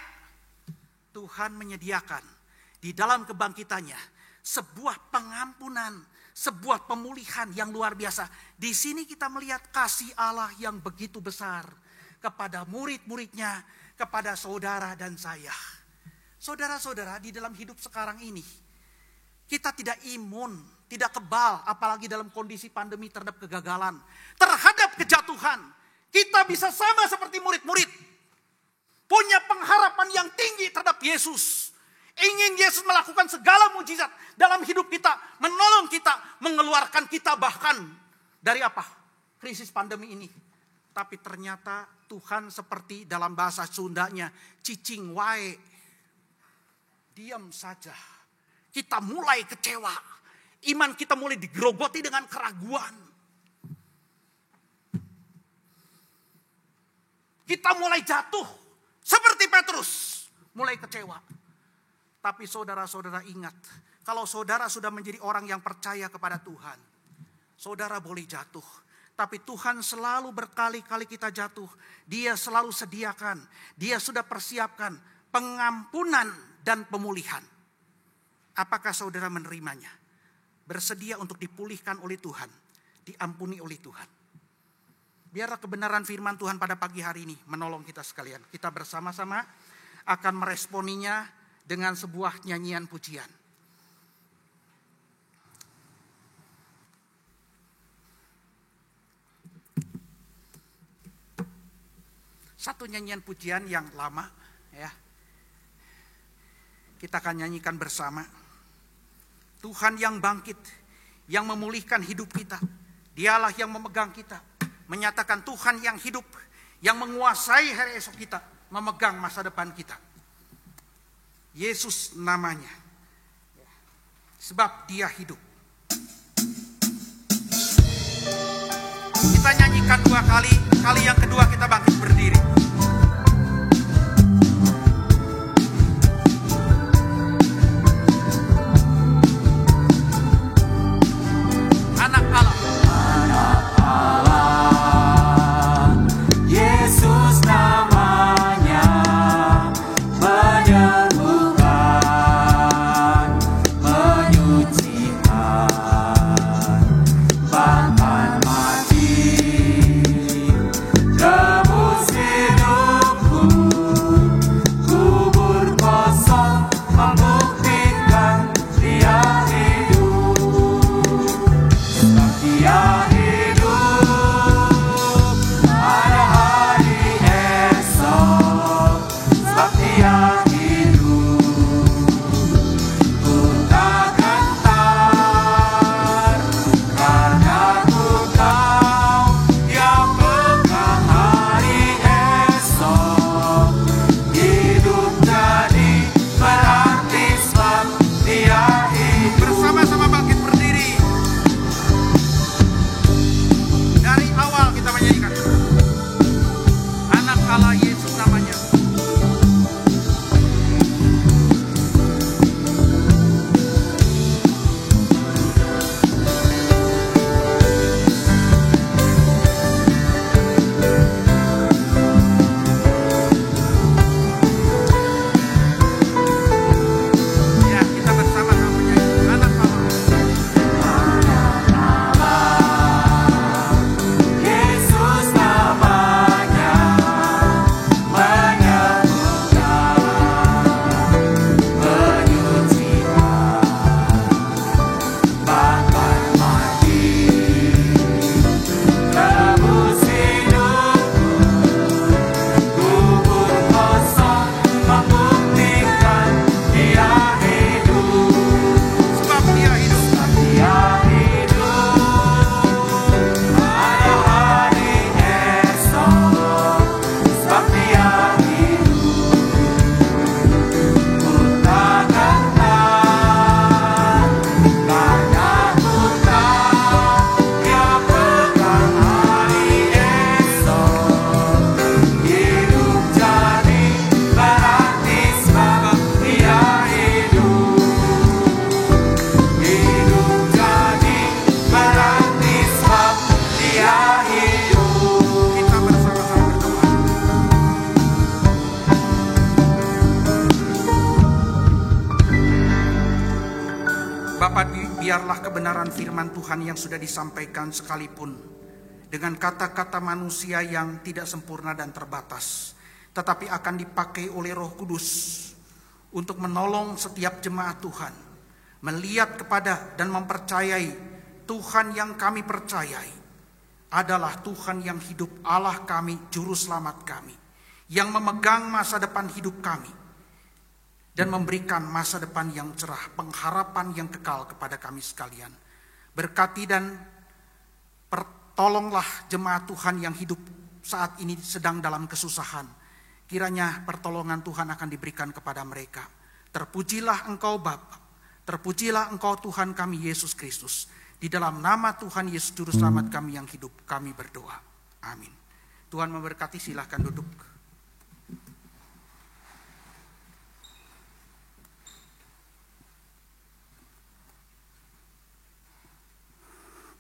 B: Tuhan menyediakan di dalam kebangkitannya sebuah pengampunan, sebuah pemulihan yang luar biasa. Di sini kita melihat kasih Allah yang begitu besar kepada murid-muridnya, kepada saudara dan saya. Saudara-saudara, di dalam hidup sekarang ini, kita tidak imun, tidak kebal, apalagi dalam kondisi pandemi terhadap kegagalan, terhadap kejatuhan. Kita bisa sama seperti murid-murid, punya pengharapan yang tinggi terhadap Yesus. Ingin Yesus melakukan segala mujizat dalam hidup kita, menolong kita, mengeluarkan kita bahkan dari apa? Krisis pandemi ini. Tapi ternyata Tuhan seperti dalam bahasa Sundanya, cicing wae. Diam saja. Kita mulai kecewa. Iman kita mulai digerogoti dengan keraguan. Kita mulai jatuh seperti Petrus, mulai kecewa. Tapi saudara-saudara ingat, kalau saudara sudah menjadi orang yang percaya kepada Tuhan, saudara boleh jatuh. Tapi Tuhan selalu berkali-kali kita jatuh. Dia selalu sediakan, Dia sudah persiapkan pengampunan dan pemulihan. Apakah saudara menerimanya? Bersedia untuk dipulihkan oleh Tuhan, diampuni oleh Tuhan. Biarlah kebenaran firman Tuhan pada pagi hari ini menolong kita sekalian. Kita bersama-sama akan meresponinya dengan sebuah nyanyian pujian. Satu nyanyian pujian yang lama, ya. Kita akan nyanyikan bersama. Tuhan yang bangkit, yang memulihkan hidup kita. Dialah yang memegang kita, menyatakan Tuhan yang hidup, yang menguasai hari esok kita, memegang masa depan kita. Yesus namanya, sebab Dia hidup. Kita nyanyikan 2 kali, kali yang kedua kita bangkit berdiri. Anak Allah, Anak Allah, Yesus namanya, menyembuhkan, menyucikan, bahkan mati, tebus hidupku, kubur kosong membuktikan Dia hidup. Sebab Dia kebenaran firman Tuhan yang sudah disampaikan, sekalipun dengan kata-kata manusia yang tidak sempurna dan terbatas, tetapi akan dipakai oleh Roh Kudus untuk menolong setiap jemaat Tuhan melihat kepada dan mempercayai Tuhan yang kami percayai adalah Tuhan yang hidup, Allah kami, Juru Selamat kami, yang memegang masa depan hidup kami dan memberikan masa depan yang cerah, pengharapan yang kekal kepada kami sekalian. Berkati dan pertolonglah jemaat Tuhan yang hidup saat ini sedang dalam kesusahan. Kiranya pertolongan Tuhan akan diberikan kepada mereka. Terpujilah Engkau Bapa, terpujilah Engkau Tuhan kami Yesus Kristus. Di dalam nama Tuhan Yesus Juru Selamat kami yang hidup, kami berdoa. Amin. Tuhan memberkati, silahkan duduk.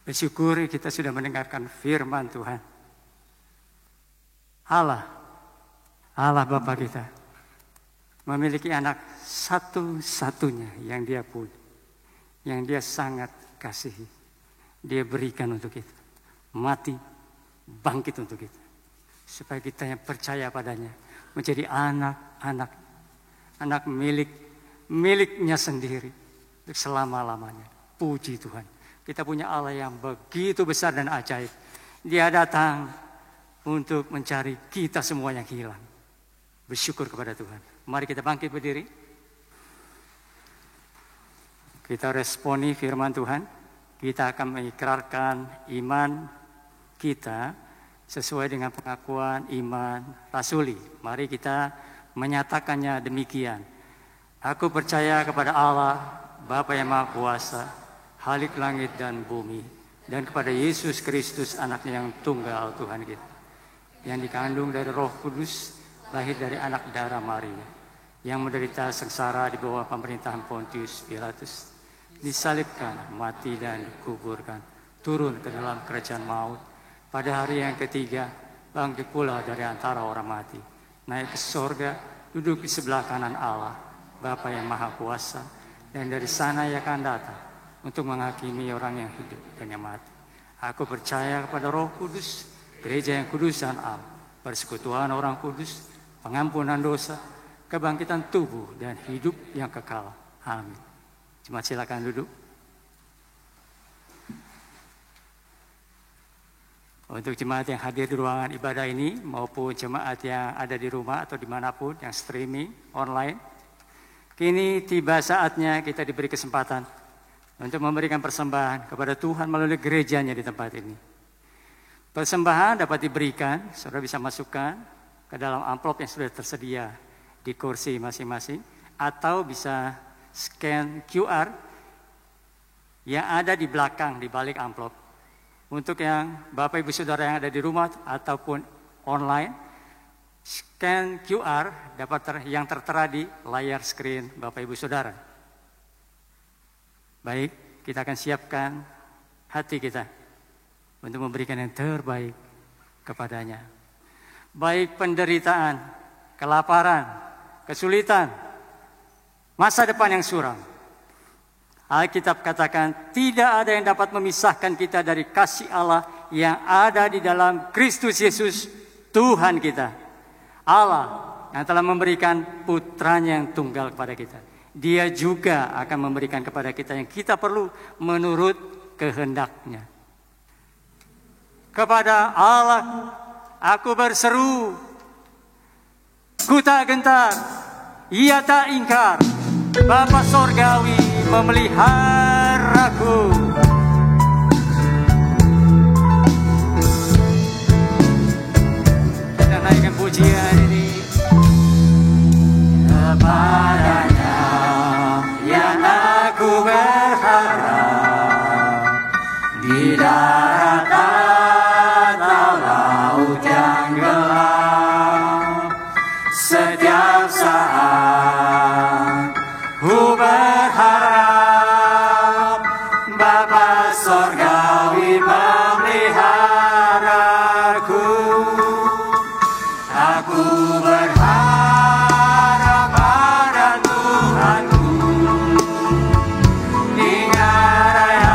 A: Bersyukur kita sudah mendengarkan firman Tuhan. Allah Bapa kita memiliki anak satu-satunya yang Dia punya, yang Dia sangat kasihi. Dia berikan untuk kita, mati, bangkit untuk kita, supaya kita yang percaya padanya menjadi anak miliknya sendiri untuk selama-lamanya. Puji Tuhan, kita punya Allah yang begitu besar dan ajaib. Dia datang untuk mencari kita semua yang hilang. Bersyukur kepada Tuhan. Mari kita bangkit berdiri. Kita responi firman Tuhan. Kita akan mengikrarkan iman kita sesuai dengan pengakuan iman rasuli. Mari kita menyatakannya demikian. Aku percaya kepada Allah, Bapa yang Maha Kuasa, Khalik langit dan bumi, dan kepada Yesus Kristus, anaknya yang tunggal Tuhan kita, yang dikandung dari Roh Kudus, lahir dari anak darah Maria, yang menderita sengsara di bawah pemerintahan Pontius Pilatus, disalibkan, mati dan dikuburkan, turun ke dalam kerajaan maut, pada hari yang ketiga bangkit pula dari antara orang mati, naik ke sorga, duduk di sebelah kanan Allah, Bapa yang Maha Kuasa, dan dari sana Ia akan datang untuk menghakimi orang yang hidup dan yang mati. Aku percaya kepada Roh Kudus, gereja yang kudus dan am, persekutuan orang kudus, pengampunan dosa, kebangkitan tubuh dan hidup yang kekal. Amin. Jemaat silakan duduk. Untuk jemaat yang hadir di ruangan ibadah ini maupun jemaat yang ada di rumah atau dimanapun yang streaming online, kini tiba saatnya kita diberi kesempatan untuk memberikan persembahan kepada Tuhan melalui gerejanya di tempat ini. Persembahan dapat diberikan, saudara bisa masukkan ke dalam amplop yang sudah tersedia di kursi masing-masing, atau bisa scan QR yang ada di belakang, di balik amplop. Untuk yang Bapak Ibu Saudara yang ada di rumah ataupun online, scan QR dapat yang tertera di layar screen Bapak Ibu Saudara. Baik, kita akan siapkan hati kita untuk memberikan yang terbaik kepadanya. Baik penderitaan, kelaparan, kesulitan, masa depan yang suram. Alkitab katakan tidak ada yang dapat memisahkan kita dari kasih Allah yang ada di dalam Kristus Yesus Tuhan kita. Allah yang telah memberikan putranya yang tunggal kepada kita. Dia juga akan memberikan kepada kita yang kita perlu menurut kehendaknya. Kepada Allah aku berseru, ku tak gentar, Ia tak ingkar. Bapa Sorgawi memeliharaku. Kita naikkan pujian ini kepadanya yang aku berharap, di daratan atau laut yang gelap. Setiap saat ku berharap Bapa Sorgawi memeliharaku. Aku berharap pada Tuhanku hingga raya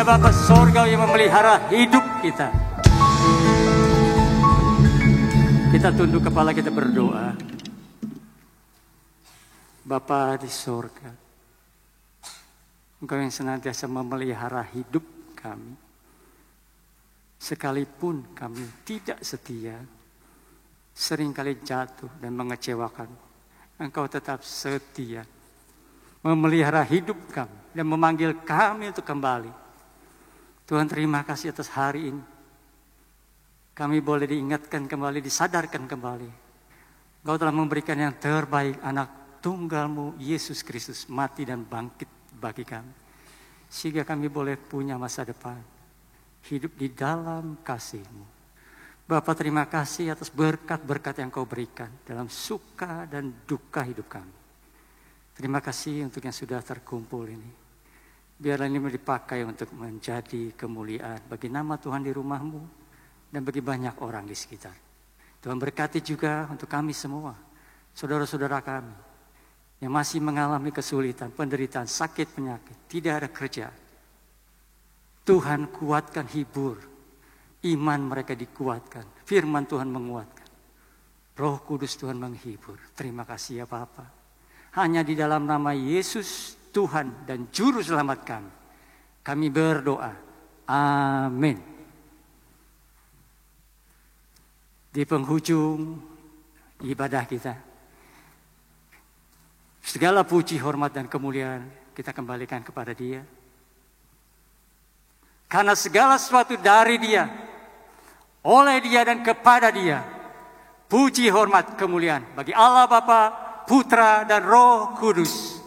A: hanya Bapa Sorga yang memelihara hidup kita. Kita tunduk kepala, kita berdoa. Bapa di sorga, Engkau yang senantiasa memelihara hidup kami. Sekalipun kami tidak setia, seringkali jatuh dan mengecewakan, Engkau tetap setia memelihara hidup kami dan memanggil kami untuk kembali. Tuhan, terima kasih atas hari ini. Kami boleh diingatkan kembali, disadarkan kembali. Engkau telah memberikan yang terbaik, anak Tunggal-Mu Yesus Kristus mati dan bangkit bagi kami. Sehingga kami boleh punya masa depan. Hidup di dalam kasih-Mu. Bapa, terima kasih atas berkat-berkat yang Kau berikan dalam suka dan duka hidup kami. Terima kasih untuk yang sudah terkumpul ini. Biarlah ini dipakai untuk menjadi kemuliaan bagi nama Tuhan di rumah-Mu dan bagi banyak orang di sekitar. Tuhan berkati juga untuk kami semua, saudara-saudara kami yang masih mengalami kesulitan, penderitaan, sakit, penyakit, tidak ada kerjaan. Tuhan kuatkan, hibur. Iman mereka dikuatkan. Firman Tuhan menguatkan. Roh Kudus Tuhan menghibur. Terima kasih ya Bapa. Hanya di dalam nama Yesus, Tuhan dan Juru Selamat kami berdoa. Amin. Di penghujung ibadah kita, segala puji, hormat, dan kemuliaan kita kembalikan kepada Dia. Karena segala sesuatu dari Dia, oleh Dia, dan kepada Dia. Puji, hormat, kemuliaan bagi Allah Bapa, Putra, dan Roh Kudus.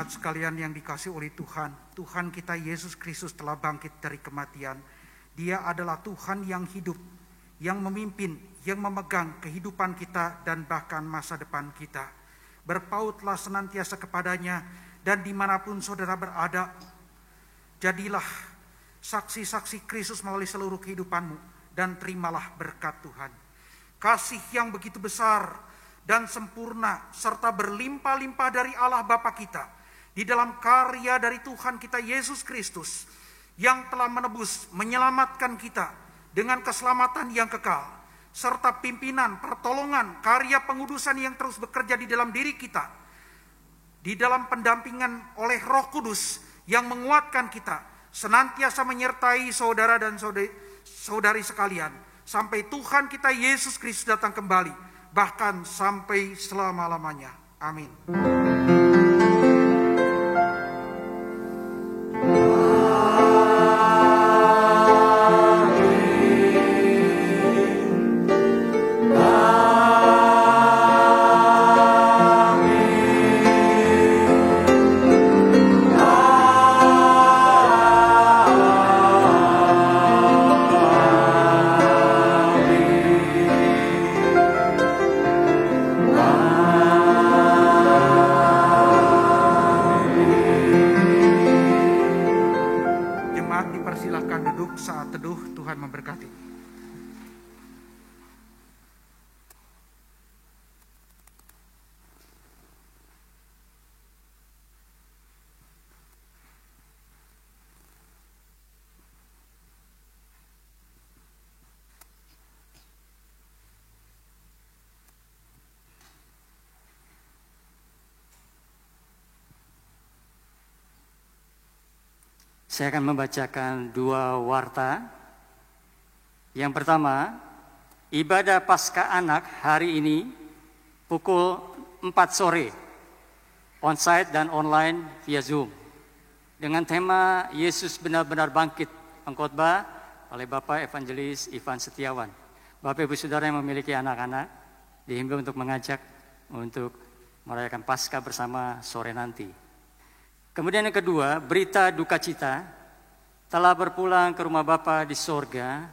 B: Sekalian yang dikasihi oleh Tuhan, Tuhan kita Yesus Kristus telah bangkit dari kematian. Dia adalah Tuhan yang hidup, yang memimpin, yang memegang kehidupan kita dan bahkan masa depan kita. Berpautlah senantiasa kepadanya dan dimanapun saudara berada, jadilah saksi-saksi Kristus melalui seluruh kehidupanmu dan terimalah berkat Tuhan. Kasih yang begitu besar dan sempurna serta berlimpah-limpah dari Allah Bapa kita di dalam karya dari Tuhan kita Yesus Kristus yang telah menebus, menyelamatkan kita dengan keselamatan yang kekal, serta pimpinan, pertolongan, karya pengudusan yang terus bekerja di dalam diri kita, di dalam pendampingan oleh Roh Kudus yang menguatkan kita, senantiasa menyertai saudara dan saudari sekalian, sampai Tuhan kita Yesus Kristus datang kembali, bahkan sampai selama-lamanya. Amin. Saat teduh, Tuhan memberkati.
A: Saya akan membacakan 2 warta. Yang pertama, ibadah Paskah Anak hari ini pukul 4 sore, onsite dan online via Zoom. Dengan tema Yesus benar-benar bangkit, pengkhotbah oleh Bapak Evangelis Ivan Setiawan. Bapak Ibu Saudara yang memiliki anak-anak, dihimbau untuk mengajak untuk merayakan Paskah bersama sore nanti. Kemudian yang kedua, berita duka cita, telah berpulang ke rumah Bapa di sorga,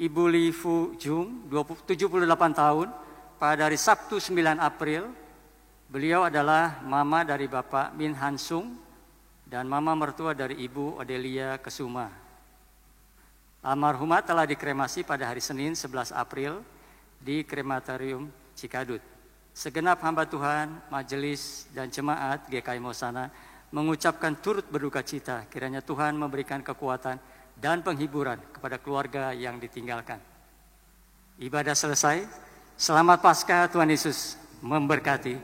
A: Ibu Li Fu Jung, 78 tahun, pada hari Sabtu 9 April. Beliau adalah mama dari Bapak Min Han Sung dan mama mertua dari Ibu Odelia Kesuma. Almarhumah telah dikremasi pada hari Senin 11 April di Krematorium Cikadut. Segenap hamba Tuhan, majelis dan jemaat GKI Mosana mengucapkan turut berduka cita, kiranya Tuhan memberikan kekuatan dan penghiburan kepada keluarga yang ditinggalkan. Ibadah selesai. Selamat Paskah, Tuhan Yesus memberkati.